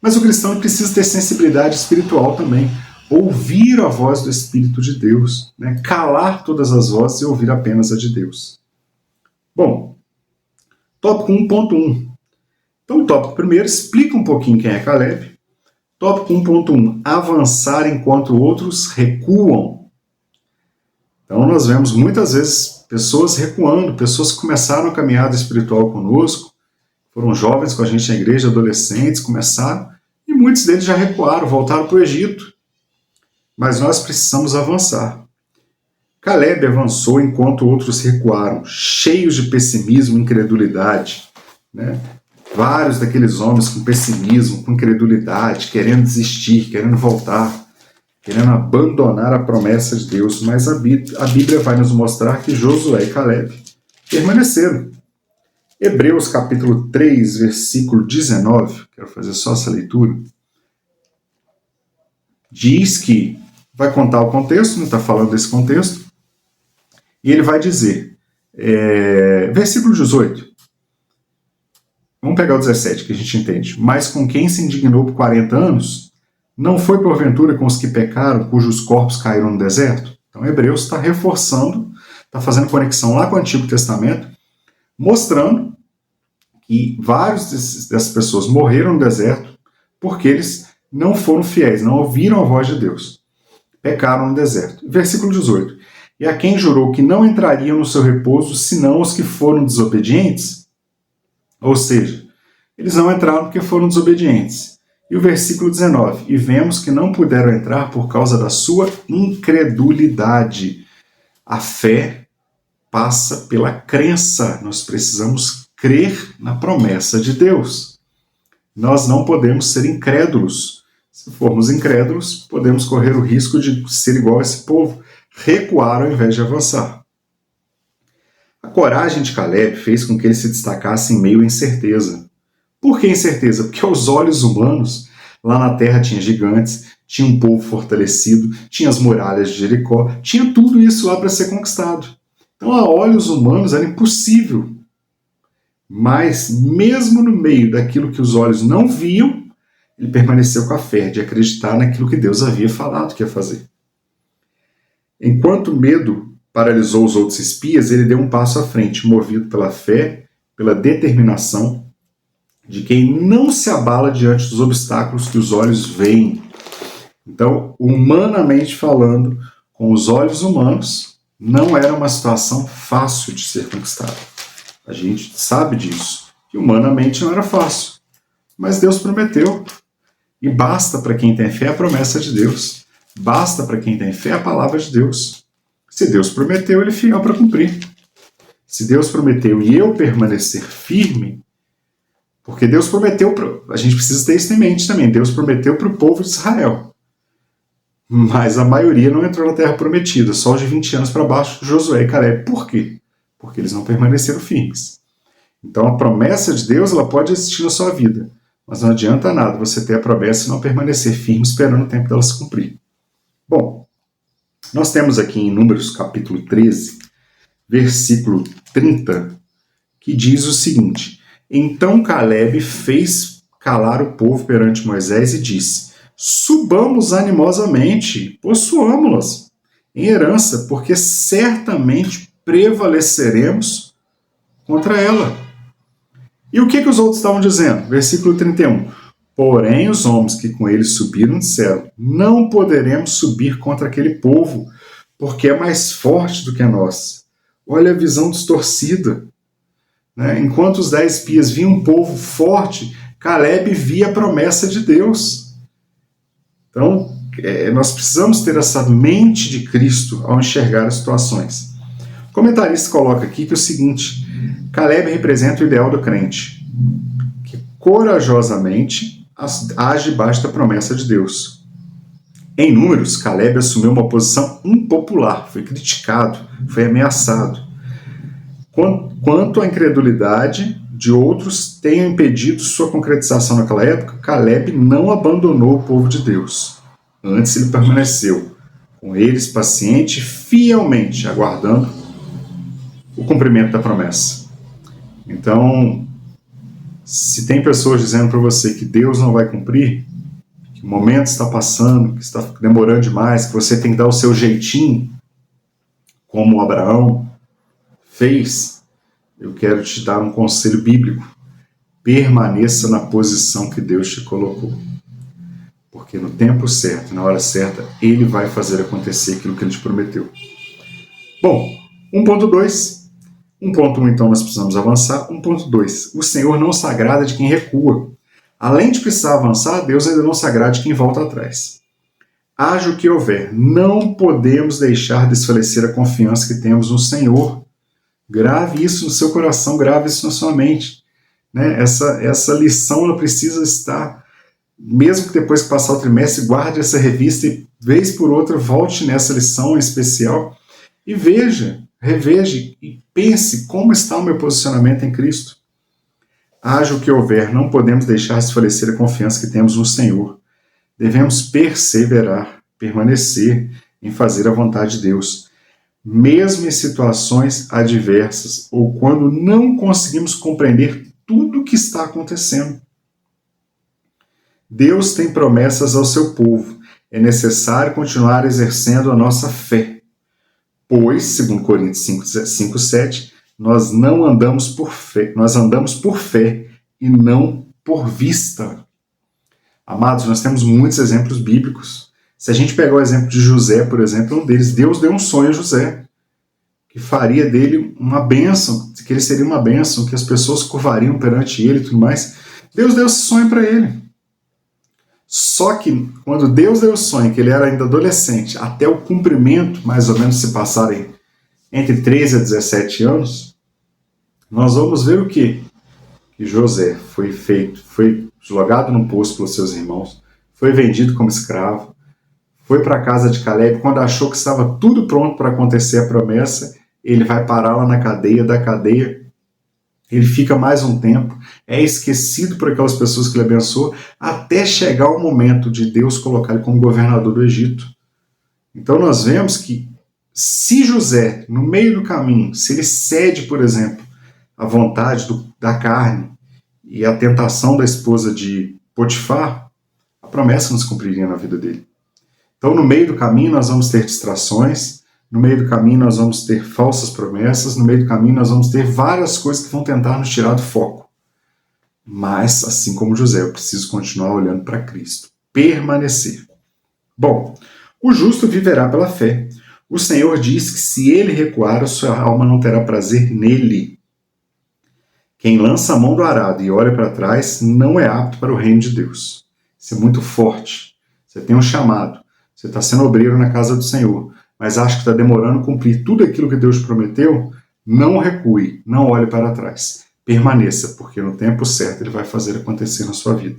Mas o cristão precisa ter sensibilidade espiritual também, ouvir a voz do Espírito de Deus, né? Calar todas as vozes e ouvir apenas a de Deus. Bom, Tópico 1.1. Então, o tópico primeiro explica um pouquinho quem é Caleb. Tópico 1.1, avançar enquanto outros recuam. Então, nós vemos muitas vezes pessoas recuando, pessoas que começaram a caminhada espiritual conosco, foram jovens com a gente na igreja, adolescentes, começaram, e muitos deles já recuaram, voltaram para o Egito. Mas nós precisamos avançar. Caleb avançou enquanto outros recuaram, cheios de pessimismo e incredulidade, né? Vários daqueles homens com pessimismo, com incredulidade, querendo desistir, querendo voltar, querendo abandonar a promessa de Deus. Mas a Bíblia vai nos mostrar que Josué e Caleb permaneceram. Hebreus capítulo 3, versículo 19, quero fazer só essa leitura, diz que, vai contar o contexto, não está falando desse contexto, e ele vai dizer, versículo 18, vamos pegar o 17, que a gente entende. Mas com quem se indignou por 40 anos, não foi porventura com os que pecaram, cujos corpos caíram no deserto? Então, Hebreus está reforçando, está fazendo conexão lá com o Antigo Testamento, mostrando que várias dessas pessoas morreram no deserto porque eles não foram fiéis, não ouviram a voz de Deus. Pecaram no deserto. Versículo 18. E a quem jurou que não entrariam no seu repouso, senão os que foram desobedientes? Ou seja, eles não entraram porque foram desobedientes. E o versículo 19. E vemos que não puderam entrar por causa da sua incredulidade. A fé passa pela crença. Nós precisamos crer na promessa de Deus. Nós não podemos ser incrédulos. Se formos incrédulos, podemos correr o risco de ser igual a esse povo, recuar ao invés de avançar. A coragem de Caleb fez com que ele se destacasse em meio à incerteza. Por que incerteza? Porque aos olhos humanos, lá na terra tinha gigantes, tinha um povo fortalecido, tinha as muralhas de Jericó, tinha tudo isso lá para ser conquistado. Então, a olhos humanos era impossível. Mas, mesmo no meio daquilo que os olhos não viam, ele permaneceu com a fé de acreditar naquilo que Deus havia falado que ia fazer. Enquanto o medo paralisou os outros espias, ele deu um passo à frente, movido pela fé, pela determinação de quem não se abala diante dos obstáculos que os olhos veem. Então, humanamente falando, com os olhos humanos, não era uma situação fácil de ser conquistada. A gente sabe disso, que humanamente não era fácil. Mas Deus prometeu. E basta para quem tem fé a promessa de Deus. Basta para quem tem fé a palavra de Deus. Se Deus prometeu, ele é fiel para cumprir. Se Deus prometeu e eu permanecer firme, porque Deus prometeu, a gente precisa ter isso em mente também, Deus prometeu para o povo de Israel. Mas a maioria não entrou na terra prometida, só os de 20 anos para baixo, Josué e Caleb. Por quê? Porque eles não permaneceram firmes. Então a promessa de Deus ela pode existir na sua vida, mas não adianta nada você ter a promessa e não permanecer firme esperando o tempo dela se cumprir. Bom, nós temos aqui em Números capítulo 13, versículo 30, que diz o seguinte: Então Caleb fez calar o povo perante Moisés e disse: Subamos animosamente, possuamo-las em herança, porque certamente prevaleceremos contra ela. E o que os outros estavam dizendo? Versículo 31. Porém, os homens que com eles subiram disseram: Não poderemos subir contra aquele povo, porque é mais forte do que nós. Olha a visão distorcida. Né? Enquanto os 10 espias viam um povo forte, Caleb via a promessa de Deus. Então, nós precisamos ter essa mente de Cristo ao enxergar as situações. O comentarista coloca aqui que é o seguinte: Caleb representa o ideal do crente, que corajosamente age debaixo da promessa de Deus. Em Números, Caleb assumiu uma posição impopular, foi criticado, foi ameaçado. Quanto à incredulidade de outros tenham impedido sua concretização naquela época, Caleb não abandonou o povo de Deus. Antes ele permaneceu com eles paciente e fielmente, aguardando o cumprimento da promessa. Então, se tem pessoas dizendo para você que Deus não vai cumprir, que o momento está passando, que está demorando demais, que você tem que dar o seu jeitinho, como Abraão fez, eu quero te dar um conselho bíblico. Permaneça na posição que Deus te colocou. Porque no tempo certo, na hora certa, Ele vai fazer acontecer aquilo que Ele te prometeu. Bom, 1.2. 1.1, então, nós precisamos avançar. 1.2. O Senhor não se agrada de quem recua. Além de precisar avançar, Deus ainda não se agrada de quem volta atrás. Haja o que houver, não podemos deixar desfalecer a confiança que temos no Senhor. Grave isso no seu coração, grave isso na sua mente. Né? Essa lição ela precisa estar, mesmo que depois que passar o trimestre, guarde essa revista e, vez por outra, volte nessa lição em especial e reveja e pense como está o meu posicionamento em Cristo. Haja o que houver, não podemos deixar desfalecer a confiança que temos no Senhor. Devemos perseverar, permanecer em fazer a vontade de Deus, mesmo em situações adversas ou quando não conseguimos compreender tudo o que está acontecendo. Deus tem promessas ao seu povo. É necessário continuar exercendo a nossa fé. Pois, segundo Coríntios 5:7, nós andamos por fé e não por vista. Amados, nós temos muitos exemplos bíblicos. Se a gente pegar o exemplo de José, por exemplo, um deles, Deus deu um sonho a José, que faria dele uma bênção, que ele seria uma bênção, que as pessoas curvariam perante ele e tudo mais. Deus deu esse sonho para ele. Só que, quando Deus deu o sonho, que ele era ainda adolescente, até o cumprimento, mais ou menos se passarem entre 13 a 17 anos, nós vamos ver o quê? Que José foi jogado no poço pelos seus irmãos, foi vendido como escravo, foi para a casa de Caleb, quando achou que estava tudo pronto para acontecer a promessa, ele vai parar lá na cadeia, da cadeia, ele fica mais um tempo, é esquecido por aquelas pessoas que ele abençoou, até chegar o momento de Deus colocar ele como governador do Egito. Então nós vemos que se José, no meio do caminho, se ele cede, por exemplo, à vontade da carne e à tentação da esposa de Potifar, a promessa não se cumpriria na vida dele. Então no meio do caminho nós vamos ter distrações, no meio do caminho nós vamos ter falsas promessas, no meio do caminho nós vamos ter várias coisas que vão tentar nos tirar do foco. Mas, assim como José, eu preciso continuar olhando para Cristo. Permanecer. Bom, o justo viverá pela fé. O Senhor diz que se ele recuar, a sua alma não terá prazer nele. Quem lança a mão do arado e olha para trás não é apto para o reino de Deus. Isso é muito forte. Você tem um chamado. Você está sendo obreiro na casa do Senhor, mas acha que está demorando a cumprir tudo aquilo que Deus prometeu. Não recue, não olhe para trás. Permaneça, porque no tempo certo ele vai fazer acontecer na sua vida.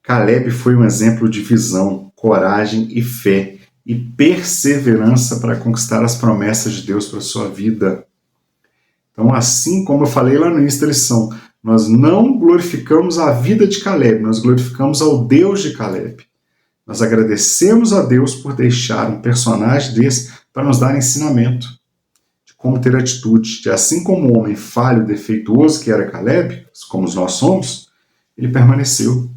Caleb foi um exemplo de visão, coragem e fé e perseverança para conquistar as promessas de Deus para a sua vida. Então, assim como eu falei lá no início da lição, nós não glorificamos a vida de Caleb, nós glorificamos ao Deus de Caleb. Nós agradecemos a Deus por deixar um personagem desse para nos dar ensinamento de como ter atitude, de assim como o homem falho, defeituoso que era Caleb, como nós somos, ele permaneceu.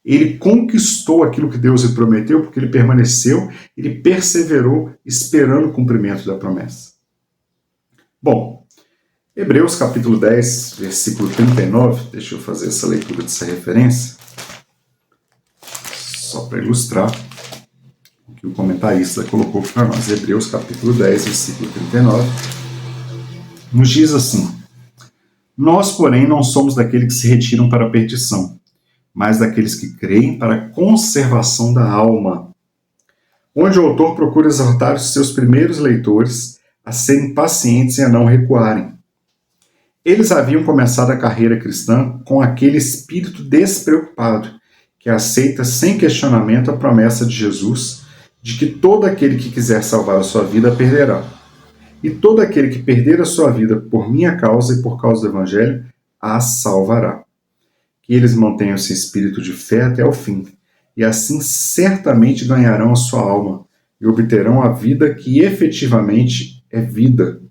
Ele conquistou aquilo que Deus lhe prometeu, porque ele permaneceu, ele perseverou esperando o cumprimento da promessa. Bom, Hebreus capítulo 10, versículo 39, deixa eu fazer essa leitura dessa referência, só para ilustrar o que o comentarista colocou para nós. Hebreus capítulo 10, versículo 39, nos diz assim: Nós, porém, não somos daqueles que se retiram para a perdição, mas daqueles que creem para a conservação da alma. Onde o autor procura exortar os seus primeiros leitores a serem pacientes e a não recuarem. Eles haviam começado a carreira cristã com aquele espírito despreocupado, que aceita sem questionamento a promessa de Jesus de que todo aquele que quiser salvar a sua vida a perderá. E todo aquele que perder a sua vida por minha causa e por causa do Evangelho, a salvará. Que eles mantenham esse espírito de fé até o fim, e assim certamente ganharão a sua alma e obterão a vida que efetivamente é vida.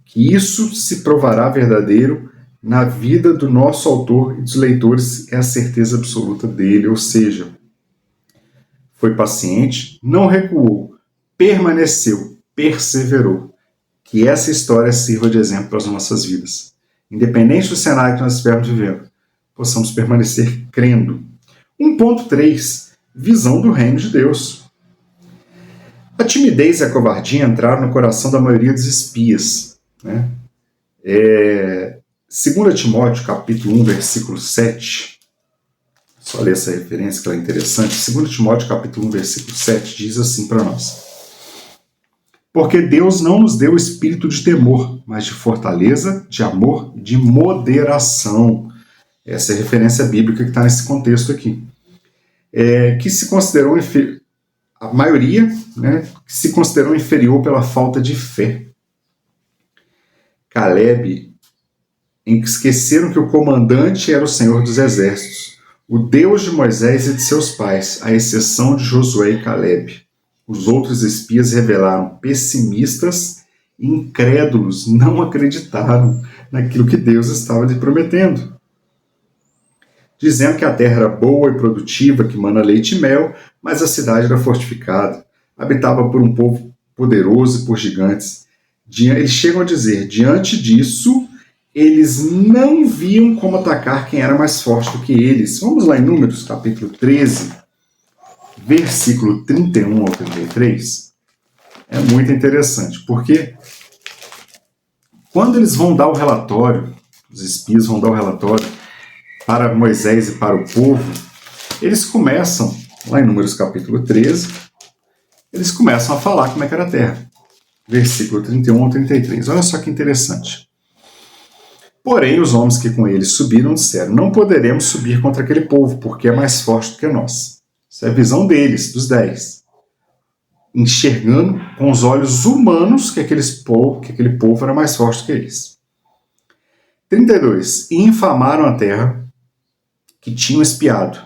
Que isso se provará verdadeiro na vida do nosso autor e dos leitores, é a certeza absoluta dele, ou seja, foi paciente, não recuou, permaneceu, perseverou. que essa história sirva de exemplo para as nossas vidas. Independente do cenário que nós estivermos vivendo, possamos permanecer crendo. 1.3. Visão do reino de Deus. A timidez e a covardia entraram no coração da maioria dos espias. 2 Timóteo, capítulo 1, versículo 7. Só ler essa referência que ela é interessante. 2 Timóteo, capítulo 1, versículo 7, diz assim para nós: porque Deus não nos deu o espírito de temor, mas de fortaleza, de amor e de moderação. Essa é a referência bíblica que está nesse contexto aqui. Que se considerou, a maioria, que se considerou inferior pela falta de fé. Caleb, em que esqueceram que o comandante era o Senhor dos Exércitos, o Deus de Moisés e de seus pais, à exceção de Josué e Caleb. Os outros espias revelaram pessimistas e incrédulos, não acreditaram naquilo que Deus estava lhe prometendo. Dizendo que a terra era boa e produtiva, que mana leite e mel, mas a cidade era fortificada, habitava por um povo poderoso e por gigantes. Eles chegam a dizer, diante disso, eles não viam como atacar quem era mais forte do que eles. Vamos lá em Números, capítulo 13, versículo 31 ao 33. É muito interessante, porque quando eles vão dar o relatório, os espias vão dar o relatório para Moisés e para o povo, eles começam, lá em Números capítulo 13, eles começam a falar como é que era a terra. Versículo 31 ao 33. Olha só que interessante. Porém, os homens que com eles subiram disseram, não poderemos subir contra aquele povo, porque é mais forte do que nós. Essa é a visão deles, dos 10. Enxergando com os olhos humanos que aquele povo era mais forte do que eles. 32. E infamaram a terra que tinham espiado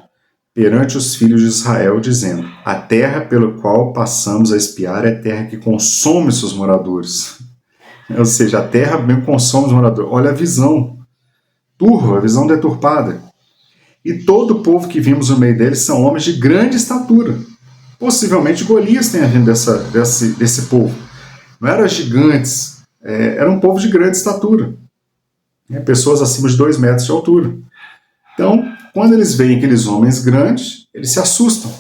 perante os filhos de Israel, dizendo, a terra pelo qual passamos a espiar é terra que consome seus moradores. Ou seja, a terra mesmo consome os moradores. Olha a visão turva, a visão deturpada. E todo o povo que vimos no meio deles são homens de grande estatura. Possivelmente Golias tenha vindo desse povo. Não eram gigantes, era um povo de grande estatura. Pessoas acima de 2 metros de altura. Então, quando eles veem aqueles homens grandes, eles se assustam.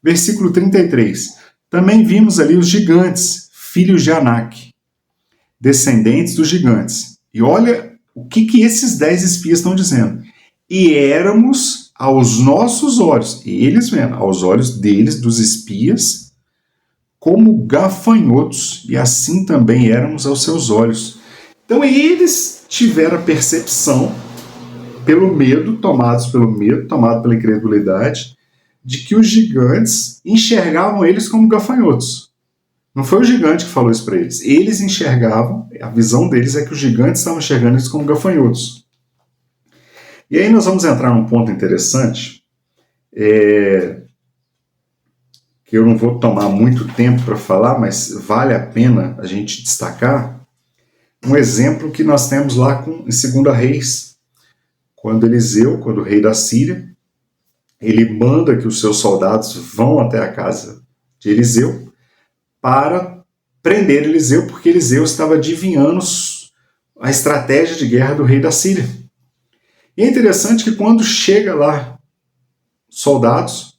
Versículo 33. Também vimos ali os gigantes, filhos de Anak, descendentes dos gigantes. E olha o que esses 10 espias estão dizendo. E éramos aos nossos olhos, e eles vendo, aos olhos deles, dos espias, como gafanhotos, e assim também éramos aos seus olhos. Então eles tiveram a percepção, pelo medo, tomado pela incredulidade, de que os gigantes enxergavam eles como gafanhotos. Não foi o gigante que falou isso para eles. Eles enxergavam, a visão deles é que os gigantes estavam enxergando eles como gafanhotos. E aí nós vamos entrar num ponto interessante, que eu não vou tomar muito tempo para falar, mas vale a pena a gente destacar um exemplo que nós temos lá em 2 Reis, quando Eliseu, quando o rei da Síria, ele manda que os seus soldados vão até a casa de Eliseu para prender Eliseu, porque Eliseu estava adivinhando a estratégia de guerra do rei da Síria. E é interessante que quando chega lá soldados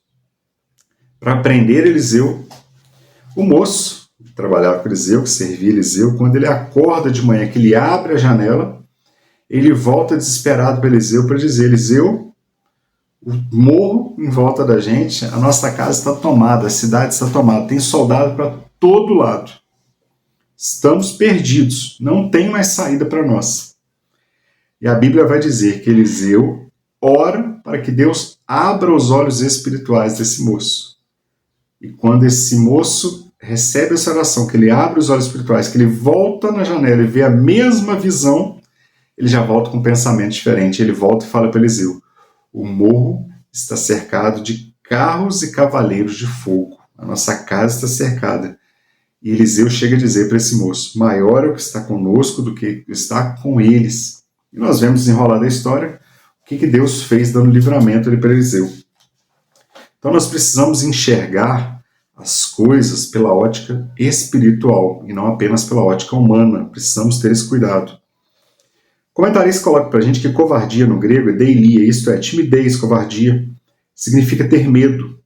para prender Eliseu, o moço que trabalhava com Eliseu, que servia Eliseu, quando ele acorda de manhã, que ele abre a janela, ele volta desesperado para Eliseu para dizer, Eliseu, o morro em volta da gente, a nossa casa está tomada, a cidade está tomada, tem soldado para todo lado. Estamos perdidos, não tem mais saída para nós. E a Bíblia vai dizer que Eliseu ora para que Deus abra os olhos espirituais desse moço. E quando esse moço recebe essa oração, que ele abre os olhos espirituais, que ele volta na janela e vê a mesma visão, ele já volta com um pensamento diferente. Ele volta e fala para Eliseu, o morro está cercado de carros e cavaleiros de fogo. A nossa casa está cercada. E Eliseu chega a dizer para esse moço, maior é o que está conosco do que está com eles. E nós vemos desenrolar da história o que Deus fez dando livramento ali para Eliseu. Então nós precisamos enxergar as coisas pela ótica espiritual e não apenas pela ótica humana. Precisamos ter esse cuidado. O comentarista coloca para a gente que covardia no grego é deilia, isto é, timidez, covardia, significa ter medo,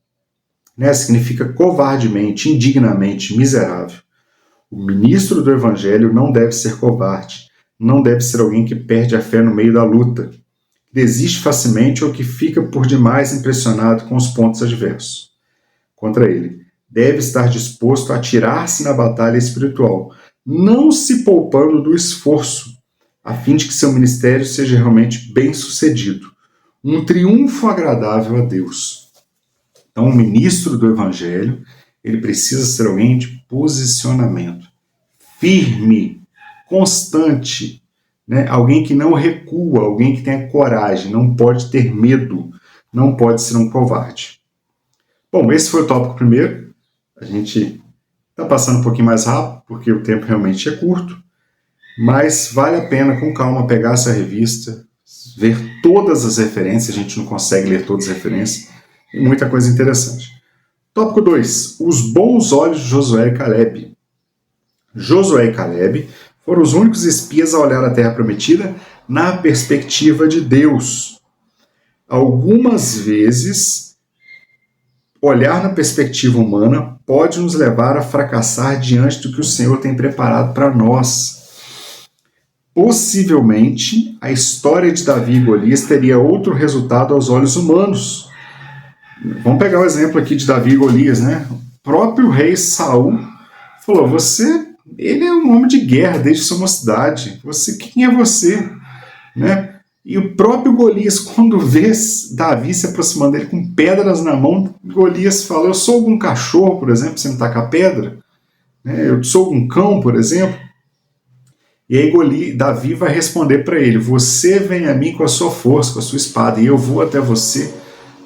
né? Significa covardemente, indignamente, miserável. O ministro do evangelho não deve ser covarde, não deve ser alguém que perde a fé no meio da luta, que desiste facilmente ou que fica por demais impressionado com os pontos adversos contra ele. Deve estar disposto a atirar-se na batalha espiritual, não se poupando do esforço, a fim de que seu ministério seja realmente bem-sucedido. Um triunfo agradável a Deus. Então, o ministro do evangelho, ele precisa ser alguém de posicionamento, firme, constante, né? Alguém que não recua, alguém que tenha coragem, não pode ter medo, não pode ser um covarde. Bom, esse foi o tópico primeiro. A gente está passando um pouquinho mais rápido, porque o tempo realmente é curto, mas vale a pena, com calma, pegar essa revista, ver todas as referências, a gente não consegue ler todas as referências, tem muita coisa interessante. Tópico 2. Os bons olhos de Josué e Caleb. Josué e Caleb foram os únicos espias a olhar a terra prometida na perspectiva de Deus. Algumas vezes, olhar na perspectiva humana pode nos levar a fracassar diante do que o Senhor tem preparado para nós. Possivelmente, a história de Davi e Golias teria outro resultado aos olhos humanos. Vamos pegar o exemplo aqui de Davi e Golias, né? O próprio rei Saul falou, ele é um homem de guerra desde sua mocidade. Quem é você? Né? E o próprio Golias, quando vê Davi se aproximando dele com pedras na mão, Golias fala, eu sou algum cachorro, por exemplo, você me tacar pedra? Né? Eu sou algum cão, por exemplo? E aí Davi vai responder para ele, você vem a mim com a sua força, com a sua espada, e eu vou até você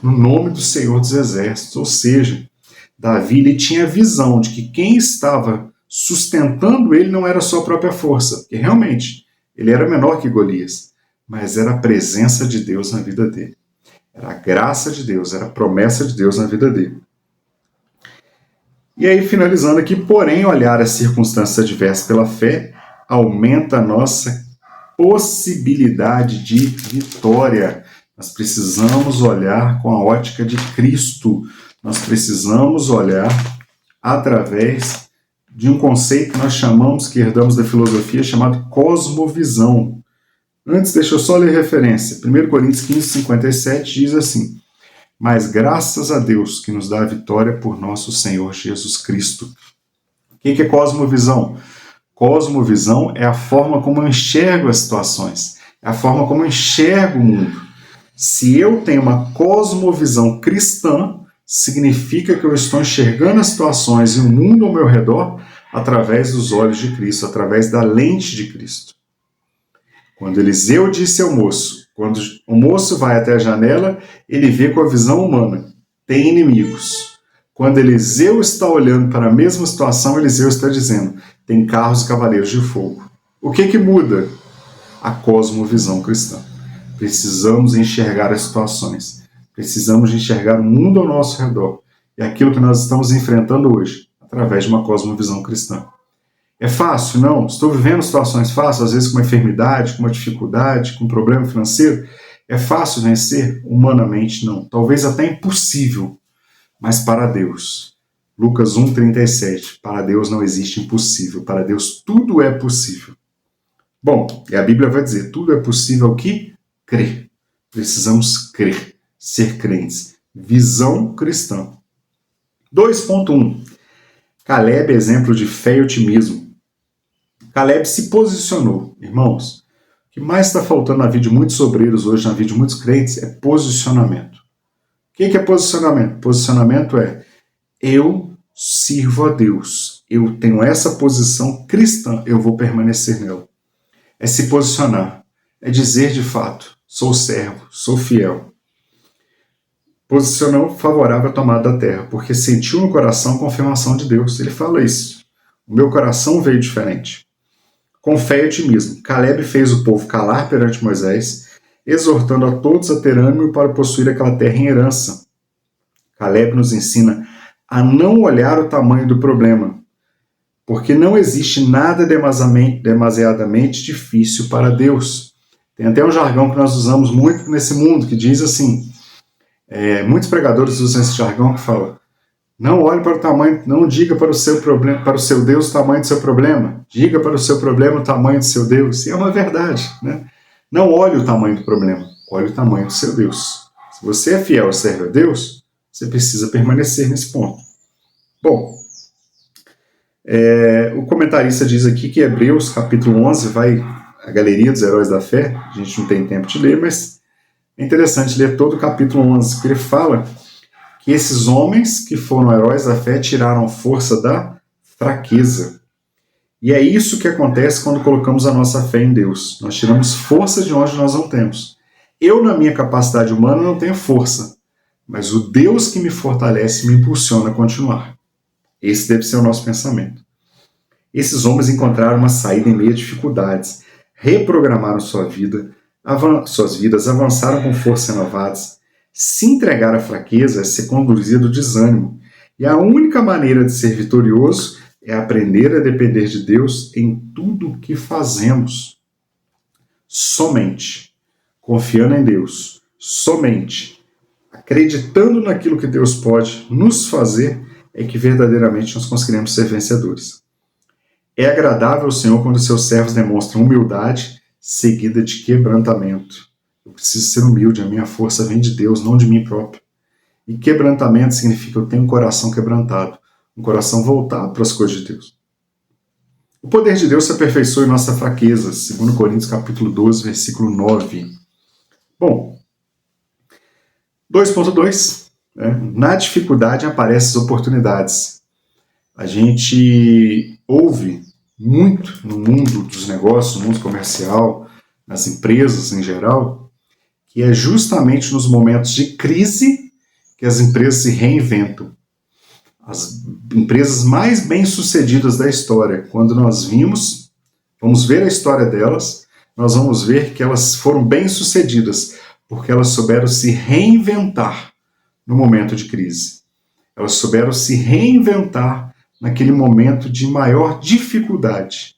no nome do Senhor dos Exércitos. Ou seja, Davi ele tinha a visão de que quem estava sustentando ele não era a sua própria força, porque realmente ele era menor que Golias, mas era a presença de Deus na vida dele. Era a graça de Deus, era a promessa de Deus na vida dele. E aí, finalizando aqui, porém, olhar as circunstâncias adversas pela fé aumenta a nossa possibilidade de vitória. Nós precisamos olhar com a ótica de Cristo. Nós precisamos olhar através de um conceito que nós chamamos, que herdamos da filosofia, chamado cosmovisão. Antes, deixa eu só ler referência. 1 Coríntios 15, 57 diz assim, mas graças a Deus que nos dá a vitória por nosso Senhor Jesus Cristo. O que é cosmovisão? Cosmovisão é a forma como eu enxergo as situações, é a forma como eu enxergo o mundo. Se eu tenho uma cosmovisão cristã, significa que eu estou enxergando as situações e o mundo ao meu redor através dos olhos de Cristo, através da lente de Cristo. Quando Eliseu disse ao moço, quando o moço vai até a janela, ele vê com a visão humana, tem inimigos. Quando Eliseu está olhando para a mesma situação, Eliseu está dizendo, tem carros e cavaleiros de fogo. O que muda? A cosmovisão cristã. Precisamos enxergar as situações. Precisamos enxergar o mundo ao nosso redor. E aquilo que nós estamos enfrentando hoje, através de uma cosmovisão cristã. É fácil? Não. Estou vivendo situações fáceis, às vezes com uma enfermidade, com uma dificuldade, com um problema financeiro. É fácil vencer? Humanamente, não. Talvez até impossível. Mas para Deus, Lucas 1,37, para Deus não existe impossível. Para Deus tudo é possível. Bom, e a Bíblia vai dizer, tudo é possível que crer. Precisamos crer, ser crentes. Visão cristã. 2.1. Caleb, exemplo de fé e otimismo. Caleb se posicionou. Irmãos, o que mais está faltando na vida de muitos obreiros hoje, na vida de muitos crentes, é posicionamento. O que é posicionamento? Posicionamento é, eu sirvo a Deus. Eu tenho essa posição cristã, eu vou permanecer nela. É se posicionar. É dizer de fato, sou servo, sou fiel. Posicionou favorável à tomada da terra, porque sentiu no coração a confirmação de Deus. Ele fala isso. O meu coração veio diferente. Com fé e otimismo, Caleb fez o povo calar perante Moisés, exortando a todos a ter ânimo para possuir aquela terra em herança. Caleb nos ensina a não olhar o tamanho do problema, porque não existe nada demasiadamente difícil para Deus. Tem até um jargão que nós usamos muito nesse mundo, que diz assim, muitos pregadores usam esse jargão que fala: não olhe para o tamanho, não diga para o seu problema, para o seu Deus o tamanho do seu problema, diga para o seu problema o tamanho do seu Deus. E é uma verdade, né? Não olhe o tamanho do problema, olhe o tamanho do seu Deus. Se você é fiel e serve a Deus, você precisa permanecer nesse ponto. Bom, o comentarista diz aqui que Hebreus capítulo 11 vai a galeria dos heróis da fé. A gente não tem tempo de ler, mas é interessante ler todo o capítulo 11, porque ele fala que esses homens que foram heróis da fé tiraram força da fraqueza. E é isso que acontece quando colocamos a nossa fé em Deus. Nós tiramos força de onde nós não temos. Eu, na minha capacidade humana, não tenho força, mas o Deus que me fortalece me impulsiona a continuar. Esse deve ser o nosso pensamento. Esses homens encontraram uma saída em meio a dificuldades, reprogramaram suas vidas, avançaram com forças renovadas. Se entregar à fraqueza é ser conduzido ao desânimo, e a única maneira de ser vitorioso é aprender a depender de Deus em tudo o que fazemos. Somente confiando em Deus, somente acreditando naquilo que Deus pode nos fazer, é que verdadeiramente nós conseguiremos ser vencedores. É agradável ao Senhor quando seus servos demonstram humildade seguida de quebrantamento. Eu preciso ser humilde, a minha força vem de Deus, não de mim próprio. E quebrantamento significa eu tenho um coração quebrantado, um coração voltado para as coisas de Deus. O poder de Deus se aperfeiçoa em nossa fraqueza, 2 Coríntios capítulo 12, versículo 9. Bom, 2.2, na dificuldade aparecem as oportunidades. A gente ouve muito no mundo dos negócios, no mundo comercial, nas empresas em geral, que é justamente nos momentos de crise que as empresas se reinventam. As empresas mais bem-sucedidas da história, quando nós vamos ver a história delas, nós vamos ver que elas foram bem-sucedidas, porque elas souberam se reinventar no momento de crise. Elas souberam se reinventar naquele momento de maior dificuldade.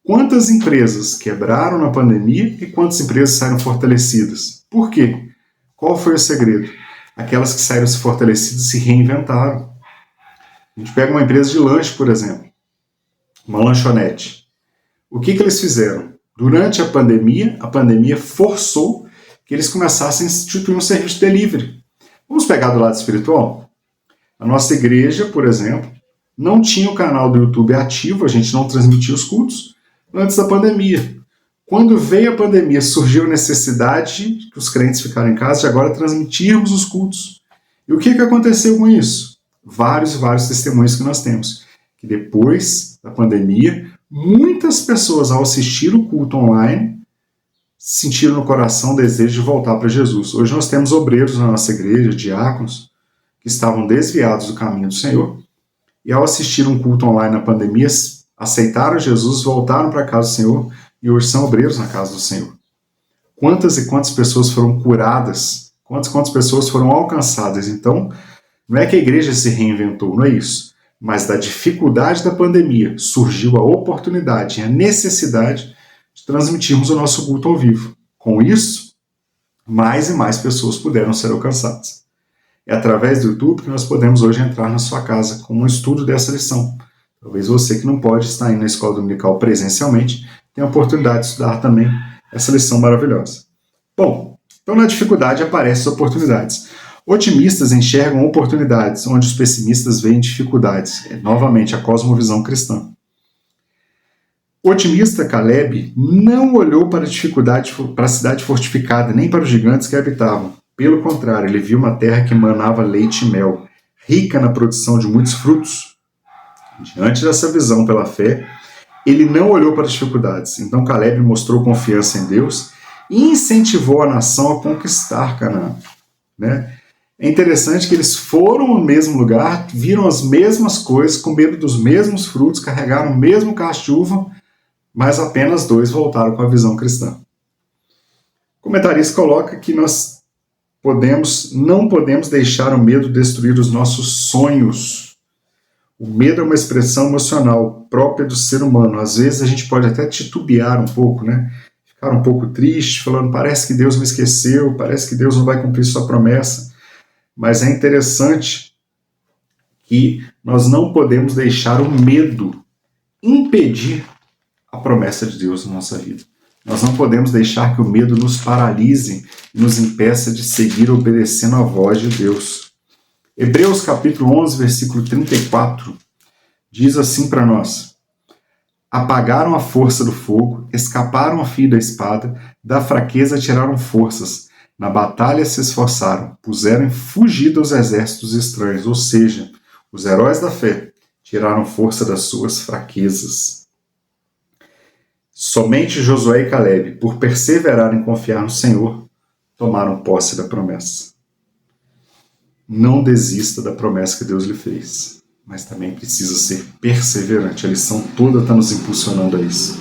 Quantas empresas quebraram na pandemia e quantas empresas saíram fortalecidas? Por quê? Qual foi o segredo? Aquelas que saíram fortalecidas se reinventaram. A gente pega uma empresa de lanche, por exemplo, uma lanchonete. O que eles fizeram? Durante a pandemia forçou que eles começassem a instituir um serviço de delivery. Vamos pegar do lado espiritual? A nossa igreja, por exemplo, não tinha o canal do YouTube ativo, a gente não transmitia os cultos antes da pandemia. Quando veio a pandemia, surgiu a necessidade que os crentes ficaram em casa de agora transmitirmos os cultos. E o que aconteceu com isso? Vários testemunhos que nós temos. Que depois da pandemia, muitas pessoas, ao assistir o culto online, sentiram no coração o desejo de voltar para Jesus. Hoje nós temos obreiros na nossa igreja, diáconos, que estavam desviados do caminho do Senhor, e ao assistir um culto online na pandemia, aceitaram Jesus, voltaram para a casa do Senhor, e hoje são obreiros na casa do Senhor. Quantas e quantas pessoas foram curadas? Quantas pessoas foram alcançadas? Então, não é que a igreja se reinventou, não é isso. Mas da dificuldade da pandemia surgiu a oportunidade e a necessidade de transmitirmos o nosso culto ao vivo. Com isso, mais e mais pessoas puderam ser alcançadas. É através do YouTube que nós podemos hoje entrar na sua casa com um estudo dessa lição. Talvez você que não pode estar indo na escola dominical presencialmente tenha a oportunidade de estudar também essa lição maravilhosa. Bom, então na dificuldade aparecem as oportunidades. Otimistas enxergam oportunidades, onde os pessimistas veem dificuldades. É novamente a cosmovisão cristã. O otimista Caleb não olhou para a dificuldade, para a cidade fortificada, nem para os gigantes que a habitavam. Pelo contrário, ele viu uma terra que manava leite e mel, rica na produção de muitos frutos. Diante dessa visão pela fé, ele não olhou para as dificuldades. Então Caleb mostrou confiança em Deus e incentivou a nação a conquistar Canaã. É interessante que eles foram ao mesmo lugar, viram as mesmas coisas, comeram dos mesmos frutos, carregaram o mesmo cacho de uva, mas apenas 2 voltaram com a visão cristã. O comentarista coloca que nós não podemos deixar o medo destruir os nossos sonhos. O medo é uma expressão emocional própria do ser humano. Às vezes a gente pode até titubear um pouco, né? Ficar um pouco triste, falando, parece que Deus me esqueceu, parece que Deus não vai cumprir sua promessa. Mas é interessante que nós não podemos deixar o medo impedir a promessa de Deus na nossa vida. Nós não podemos deixar que o medo nos paralise e nos impeça de seguir obedecendo a voz de Deus. Hebreus capítulo 11, versículo 34, diz assim para nós: apagaram a força do fogo, escaparam ao fio da espada, da fraqueza tiraram forças, na batalha se esforçaram, puseram em fugida os exércitos estranhos, ou seja, os heróis da fé tiraram força das suas fraquezas. Somente Josué e Caleb, por perseverar em confiar no Senhor, tomaram posse da promessa. Não desista da promessa que Deus lhe fez, mas também precisa ser perseverante. A lição toda está nos impulsionando a isso.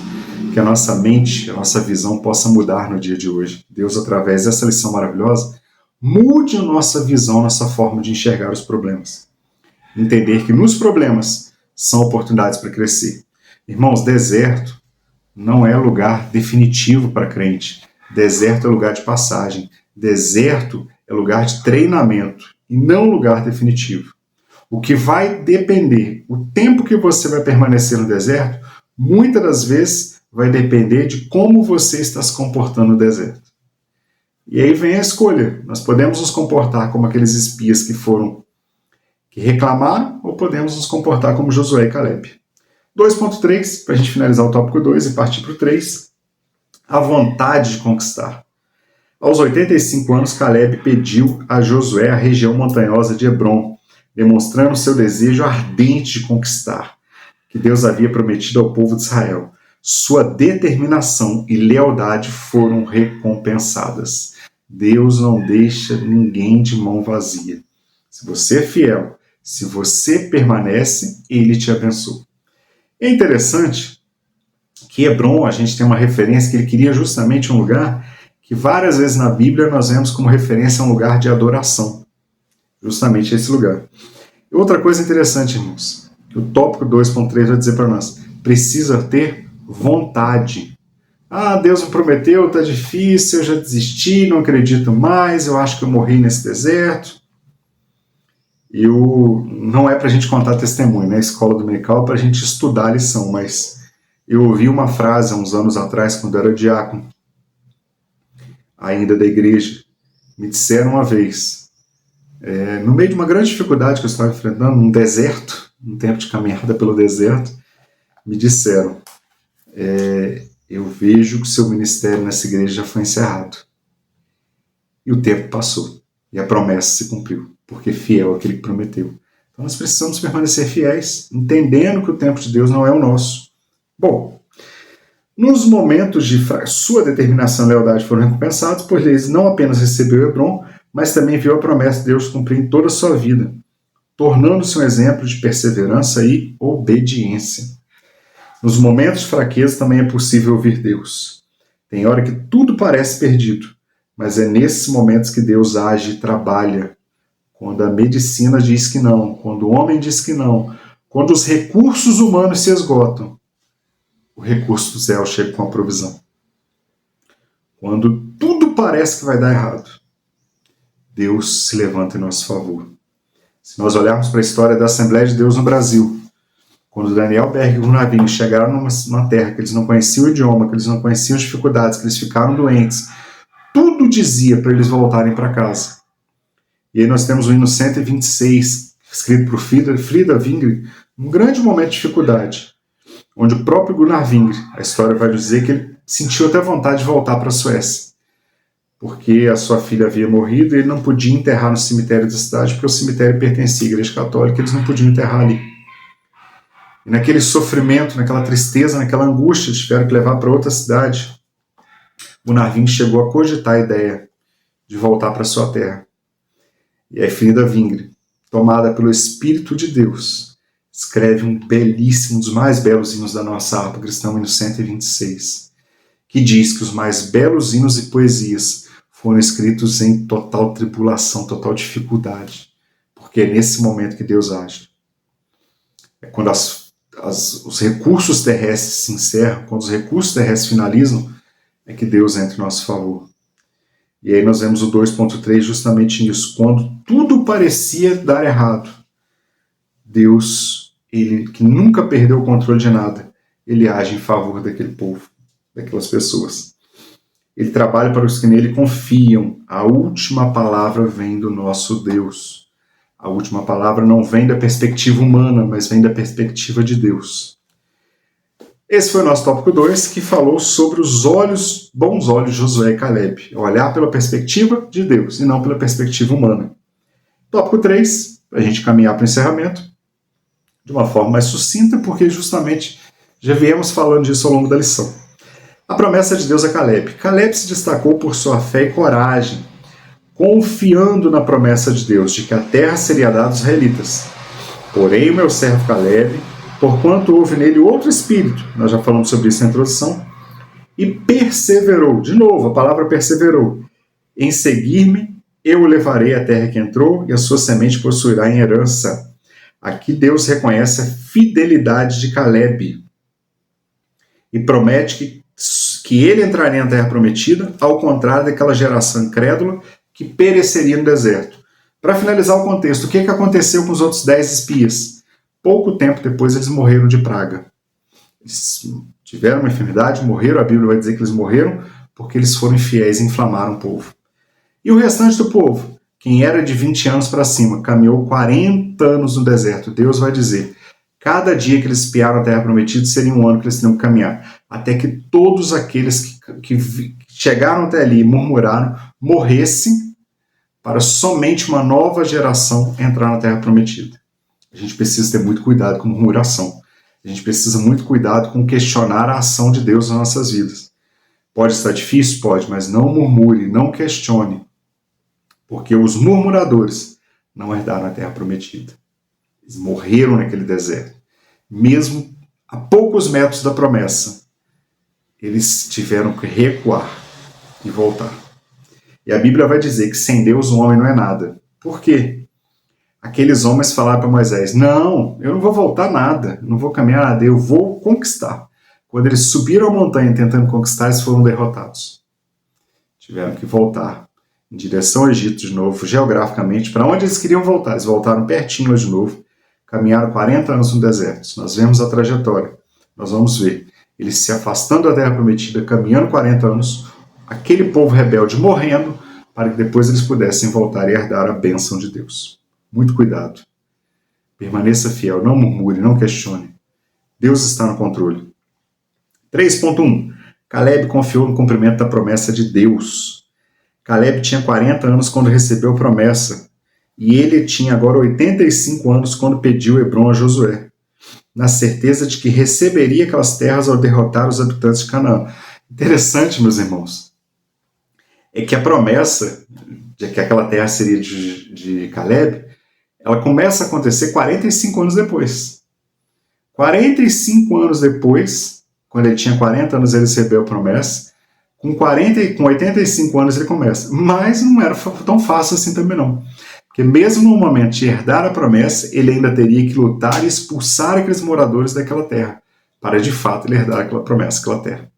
Que a nossa mente, a nossa visão possa mudar no dia de hoje. Deus, através dessa lição maravilhosa, mude a nossa visão, nossa forma de enxergar os problemas. Entender que nos problemas são oportunidades para crescer. Irmãos, deserto não é lugar definitivo para crente. Deserto é lugar de passagem. Deserto é lugar de treinamento e não lugar definitivo. O que vai depender, o tempo que você vai permanecer no deserto, muitas das vezes vai depender de como você está se comportando no deserto. E aí vem a escolha. Nós podemos nos comportar como aqueles espias que reclamaram, ou podemos nos comportar como Josué e Caleb. 2.3, para a gente finalizar o tópico 2 e partir para o 3, a vontade de conquistar. Aos 85 anos, Caleb pediu a Josué a região montanhosa de Hebrom, demonstrando seu desejo ardente de conquistar, que Deus havia prometido ao povo de Israel. Sua determinação e lealdade foram recompensadas. Deus não deixa ninguém de mão vazia. Se você é fiel, se você permanece, Ele te abençoa. É interessante que Hebrom, a gente tem uma referência que ele queria justamente um lugar que várias vezes na Bíblia nós vemos como referência a um lugar de adoração. Justamente esse lugar. E outra coisa interessante, irmãos, que o tópico 2.3 vai dizer para nós, precisa ter vontade. Ah, Deus me prometeu, está difícil, eu já desisti, não acredito mais, eu acho que eu morri nesse deserto. Não é para a gente contar testemunho, né? A escola dominical é para a gente estudar a lição, mas eu ouvi uma frase há uns anos atrás, quando eu era diácono, ainda da igreja, me disseram uma vez, no meio de uma grande dificuldade que eu estava enfrentando, num deserto, um tempo de caminhada pelo deserto, me disseram, eu vejo que o seu ministério nessa igreja já foi encerrado. E o tempo passou, e a promessa se cumpriu, porque fiel é aquele que prometeu. Então nós precisamos permanecer fiéis, entendendo que o tempo de Deus não é o nosso. Bom, nos momentos de sua determinação e lealdade foram recompensados, pois eles não apenas recebeu Hebrom, mas também viu a promessa de Deus cumprir em toda a sua vida, tornando-se um exemplo de perseverança e obediência. Nos momentos de fraqueza também é possível ouvir Deus. Tem hora que tudo parece perdido, mas é nesses momentos que Deus age e trabalha. Quando a medicina diz que não, quando o homem diz que não, quando os recursos humanos se esgotam, o recurso do céu chega com a provisão. Quando tudo parece que vai dar errado, Deus se levanta em nosso favor. Se nós olharmos para a história da Assembleia de Deus no Brasil, quando Daniel Berg e Gunnar Wing chegaram numa terra que eles não conheciam o idioma, que eles não conheciam as dificuldades, que eles ficaram doentes, tudo dizia para eles voltarem para casa. E aí nós temos o hino 126, escrito por Frida Wingre, um grande momento de dificuldade, onde o próprio Gunnar Wingre, a história vai dizer que ele sentiu até vontade de voltar para a Suécia, porque a sua filha havia morrido e ele não podia enterrar no cemitério da cidade, porque o cemitério pertencia à Igreja Católica, eles não podiam enterrar ali. E naquele sofrimento, naquela tristeza, naquela angústia, tiveram que levar para outra cidade. Gunnar Wingre chegou a cogitar a ideia de voltar para sua terra. E aí Frida Wingre, tomada pelo Espírito de Deus, escreve um belíssimo, um dos mais belos hinos da nossa harpa cristã, o hino 126, que diz que os mais belos hinos e poesias foram escritos em total tribulação, total dificuldade, porque é nesse momento que Deus age. É quando os recursos terrestres se encerram, quando os recursos terrestres finalizam, é que Deus entra em nosso favor. E aí nós vemos o 2.3 justamente nisso. Quando tudo parecia dar errado, Deus, ele que nunca perdeu o controle de nada, ele age em favor daquele povo, daquelas pessoas. Ele trabalha para os que nele confiam. A última palavra vem do nosso Deus. A última palavra não vem da perspectiva humana, mas vem da perspectiva de Deus. Esse foi o nosso tópico 2, que falou sobre os bons olhos de Josué e Caleb. Olhar pela perspectiva de Deus e não pela perspectiva humana. Tópico 3, para a gente caminhar para o encerramento, de uma forma mais sucinta, porque justamente já viemos falando disso ao longo da lição. A promessa de Deus a Caleb. Caleb se destacou por sua fé e coragem, confiando na promessa de Deus, de que a terra seria dada aos israelitas. Porém, o meu servo Caleb, porquanto houve nele outro espírito, nós já falamos sobre isso na introdução, e perseverou, de novo, a palavra perseverou, em seguir-me, eu o levarei à terra que entrou, e a sua semente possuirá em herança. Aqui Deus reconhece a fidelidade de Caleb, e promete que ele entraria na terra prometida, ao contrário daquela geração incrédula que pereceria no deserto. Para finalizar o contexto, o que aconteceu com os outros 10 espias? Pouco tempo depois eles morreram de praga. Eles tiveram uma enfermidade, morreram, a Bíblia vai dizer que eles morreram porque eles foram infiéis e inflamaram o povo. E o restante do povo, quem era de 20 anos para cima, caminhou 40 anos no deserto. Deus vai dizer, cada dia que eles espiaram a terra prometida seria um ano que eles teriam que caminhar, até que todos aqueles que chegaram até ali e murmuraram, morressem, para somente uma nova geração entrar na terra prometida. A gente precisa ter muito cuidado com murmuração. A gente precisa muito cuidado com questionar a ação de Deus nas nossas vidas. Pode estar difícil? Pode, mas não murmure, não questione. Porque os murmuradores não herdaram a terra prometida. Eles morreram naquele deserto. Mesmo a poucos metros da promessa, eles tiveram que recuar e voltar. E a Bíblia vai dizer que sem Deus o homem não é nada. Por quê? Aqueles homens falaram para Moisés, não, eu não vou voltar nada, eu não vou caminhar nada, eu vou conquistar. Quando eles subiram a montanha tentando conquistar, eles foram derrotados. Tiveram que voltar em direção ao Egito de novo, geograficamente, para onde eles queriam voltar. Eles voltaram pertinho de novo, caminharam 40 anos no deserto. Nós vemos a trajetória, nós vamos ver. Eles se afastando da terra prometida, caminhando 40 anos, aquele povo rebelde morrendo, para que depois eles pudessem voltar e herdar a bênção de Deus. Muito cuidado. Permaneça fiel, não murmure, não questione. Deus está no controle. 3.1. Caleb confiou no cumprimento da promessa de Deus. Caleb tinha 40 anos quando recebeu a promessa, e ele tinha agora 85 anos quando pediu Hebrom a Josué, na certeza de que receberia aquelas terras ao derrotar os habitantes de Canaã. Interessante, meus irmãos, é que a promessa de que aquela terra seria de Caleb, ela começa a acontecer 45 anos depois. 45 anos depois, quando ele tinha 40 anos, ele recebeu a promessa. Com 85 anos ele começa. Mas não era tão fácil assim também não. Porque mesmo no momento de herdar a promessa, ele ainda teria que lutar e expulsar aqueles moradores daquela terra, para de fato ele herdar aquela promessa, aquela terra.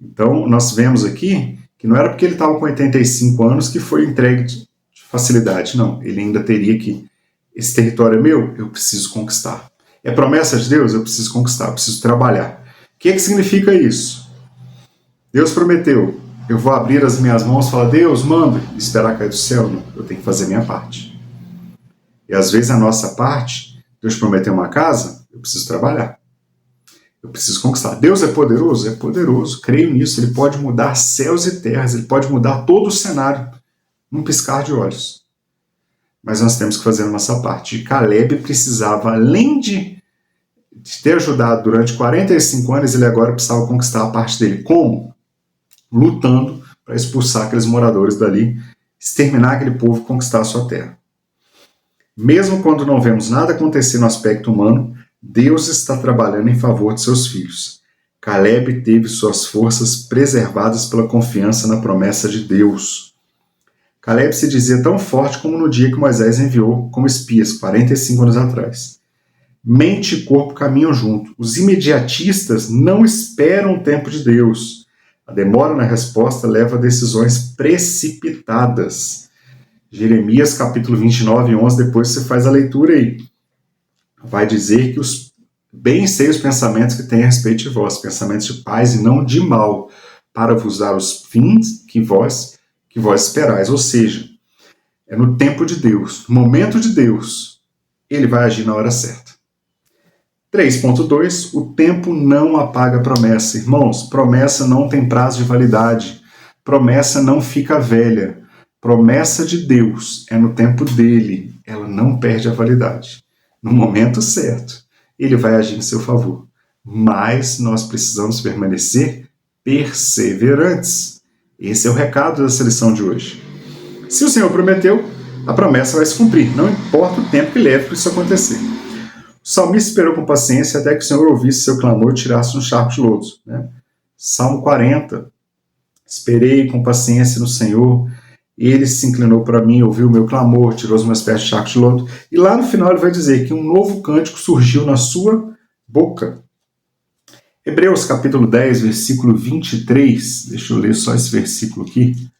Então, nós vemos aqui que não era porque ele estava com 85 anos que foi entregue de facilidade, não. Ele ainda teria que, esse território é meu, eu preciso conquistar. É promessa de Deus? Eu preciso conquistar, eu preciso trabalhar. O que significa isso? Deus prometeu, eu vou abrir as minhas mãos e falar, Deus, manda, e esperar cair do céu? Não, eu tenho que fazer a minha parte. E às vezes a nossa parte, Deus prometeu uma casa, eu preciso trabalhar. Eu preciso conquistar. Deus é poderoso? É poderoso, creio nisso. Ele pode mudar céus e terras, ele pode mudar todo o cenário num piscar de olhos. Mas nós temos que fazer a nossa parte. E Caleb precisava, além de ter ajudado durante 45 anos, ele agora precisava conquistar a parte dele. Como? Lutando para expulsar aqueles moradores dali, exterminar aquele povo e conquistar a sua terra. Mesmo quando não vemos nada acontecer no aspecto humano, Deus está trabalhando em favor de seus filhos. Caleb teve suas forças preservadas pela confiança na promessa de Deus. Caleb se dizia tão forte como no dia que Moisés enviou como espias, 45 anos atrás. Mente e corpo caminham junto. Os imediatistas não esperam o tempo de Deus. A demora na resposta leva a decisões precipitadas. Jeremias capítulo 29, 11, depois você faz a leitura aí. Vai dizer que bem sei os pensamentos que tem a respeito de vós, pensamentos de paz e não de mal, para vos dar os fins que vós esperais. Ou seja, é no tempo de Deus, no momento de Deus, ele vai agir na hora certa. 3.2, o tempo não apaga a promessa. Irmãos, promessa não tem prazo de validade. Promessa não fica velha. Promessa de Deus é no tempo dele. Ela não perde a validade. No momento certo, ele vai agir em seu favor. Mas nós precisamos permanecer perseverantes. Esse é o recado dessa lição de hoje. Se o Senhor prometeu, a promessa vai se cumprir. Não importa o tempo que leve para isso acontecer. O salmista esperou com paciência até que o Senhor ouvisse seu clamor e tirasse um charco de lodo. Salmo 40. Esperei com paciência no Senhor, ele se inclinou para mim, ouviu o meu clamor, tirou os meus pés de charco de lodo. E lá no final ele vai dizer que um novo cântico surgiu na sua boca. Hebreus capítulo 10, versículo 23. Deixa eu ler só esse versículo aqui.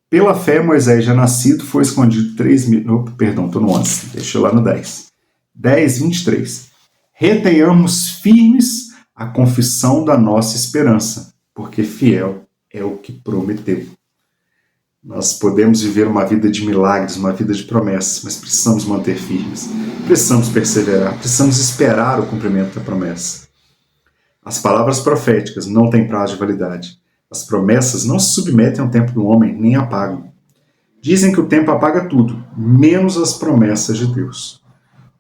Pela fé, Moisés, já nascido, foi escondido 3 mil... Perdão, estou no 11. Deixa eu lá no 10. 10, 23. Retenhamos firmes a confissão da nossa esperança, porque fiel é o que prometeu. Nós podemos viver uma vida de milagres, uma vida de promessas, mas precisamos manter firmes, precisamos perseverar, precisamos esperar o cumprimento da promessa. As palavras proféticas não têm prazo de validade. As promessas não se submetem ao tempo do homem, nem apagam. Dizem que o tempo apaga tudo, menos as promessas de Deus.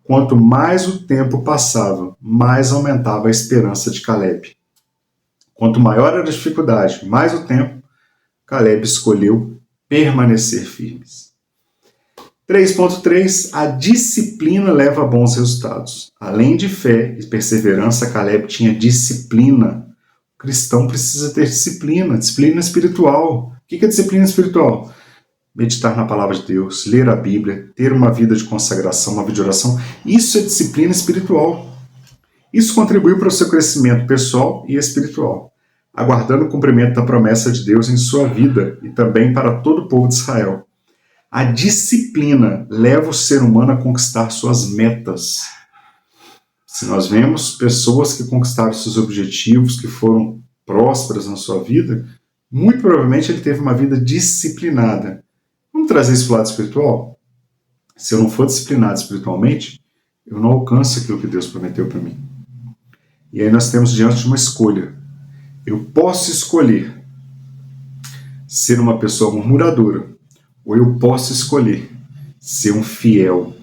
Quanto mais o tempo passava, mais aumentava a esperança de Caleb. Quanto maior era a dificuldade, mais o tempo, Caleb escolheu permanecer firmes. 3.3. A disciplina leva a bons resultados. Além de fé e perseverança, Caleb tinha disciplina. O cristão precisa ter disciplina, disciplina espiritual. O que é disciplina espiritual? Meditar na palavra de Deus, ler a Bíblia, ter uma vida de consagração, uma vida de oração. Isso é disciplina espiritual. Isso contribui para o seu crescimento pessoal e espiritual, aguardando o cumprimento da promessa de Deus em sua vida e também para todo o povo de Israel. A disciplina leva o ser humano a conquistar suas metas. Se nós vemos pessoas que conquistaram seus objetivos, que foram prósperas na sua vida, muito provavelmente ele teve uma vida disciplinada. Vamos trazer isso para o lado espiritual? Se eu não for disciplinado espiritualmente, eu não alcanço aquilo que Deus prometeu para mim. E aí nós temos diante de uma escolha. Eu posso escolher ser uma pessoa murmuradora, ou eu posso escolher ser um fiel,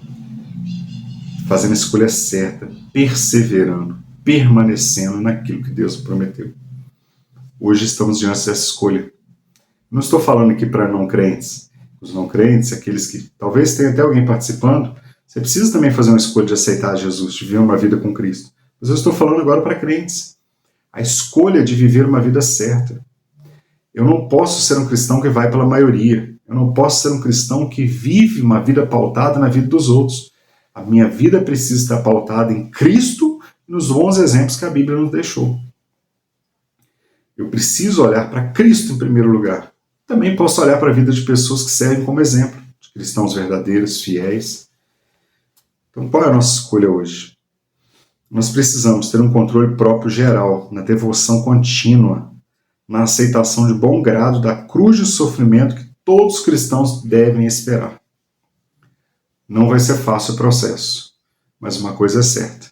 fazendo a escolha certa, perseverando, permanecendo naquilo que Deus prometeu. Hoje estamos diante dessa escolha. Não estou falando aqui para não crentes. Os não crentes, aqueles que talvez tenha até alguém participando, você precisa também fazer uma escolha de aceitar Jesus, de viver uma vida com Cristo. Mas eu estou falando agora para crentes. A escolha de viver uma vida certa. Eu não posso ser um cristão que vai pela maioria. Eu não posso ser um cristão que vive uma vida pautada na vida dos outros. A minha vida precisa estar pautada em Cristo e nos bons exemplos que a Bíblia nos deixou. Eu preciso olhar para Cristo em primeiro lugar. Também posso olhar para a vida de pessoas que servem como exemplo, de cristãos verdadeiros, fiéis. Então, qual é a nossa escolha hoje? Nós precisamos ter um controle próprio geral, na devoção contínua, na aceitação de bom grado da cruz de sofrimento que todos os cristãos devem esperar. Não vai ser fácil o processo, mas uma coisa é certa.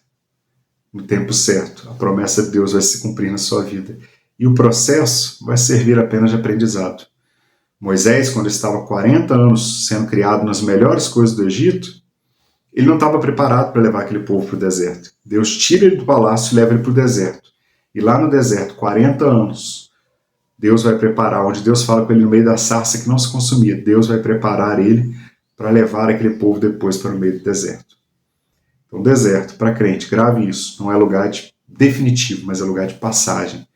No tempo certo, a promessa de Deus vai se cumprir na sua vida. E o processo vai servir apenas de aprendizado. Moisés, quando estava 40 anos sendo criado nas melhores coisas do Egito, ele não estava preparado para levar aquele povo para o deserto. Deus tira ele do palácio e leva ele para o deserto. E lá no deserto, 40 anos, Deus vai preparar, onde Deus fala com ele no meio da sarça que não se consumia, Deus vai preparar ele para levar aquele povo depois para o meio do deserto. Então, deserto, para crente, grave isso, não é lugar de definitivo, mas é lugar de passagem.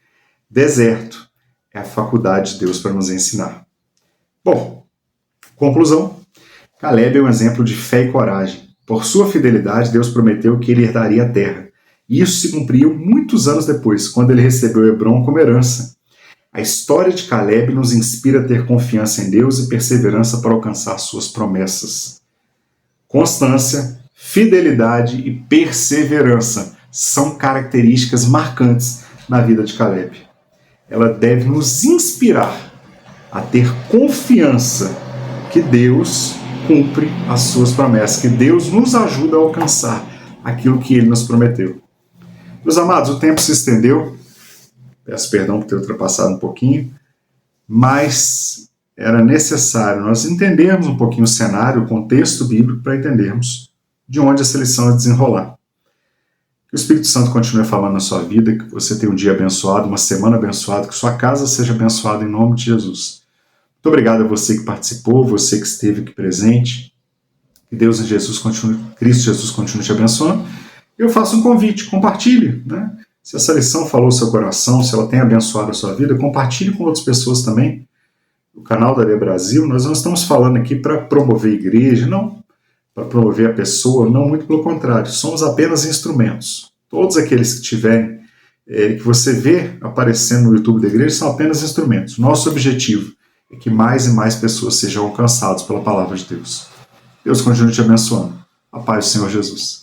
Deserto é a faculdade de Deus para nos ensinar. Bom, conclusão. Caleb é um exemplo de fé e coragem. Por sua fidelidade, Deus prometeu que ele herdaria a terra. E isso se cumpriu muitos anos depois, quando ele recebeu Hebrom como herança. A história de Caleb nos inspira a ter confiança em Deus e perseverança para alcançar suas promessas. Constância, fidelidade e perseverança são características marcantes na vida de Caleb. Ela deve nos inspirar a ter confiança que Deus cumpre as suas promessas, que Deus nos ajuda a alcançar aquilo que Ele nos prometeu. Meus amados, o tempo se estendeu, peço perdão por ter ultrapassado um pouquinho, mas era necessário nós entendermos um pouquinho o cenário, o contexto bíblico, para entendermos de onde essa lição é desenrolar. Que o Espírito Santo continue falando na sua vida, que você tenha um dia abençoado, uma semana abençoada, que sua casa seja abençoada em nome de Jesus. Muito obrigado a você que participou, você que esteve aqui presente. Que Deus em Jesus continue, Cristo Jesus continue te abençoando. Eu faço um convite, compartilhe, né? Se essa lição falou ao seu coração, se ela tem abençoado a sua vida, compartilhe com outras pessoas também. O canal da AD Brasil, nós não estamos falando aqui para promover a igreja, não para promover a pessoa, não, muito pelo contrário, somos apenas instrumentos. Todos aqueles que tiverem, que você vê aparecendo no YouTube da igreja, são apenas instrumentos. Nosso objetivo é que mais e mais pessoas sejam alcançadas pela palavra de Deus. Deus continue te abençoando. A paz do Senhor Jesus.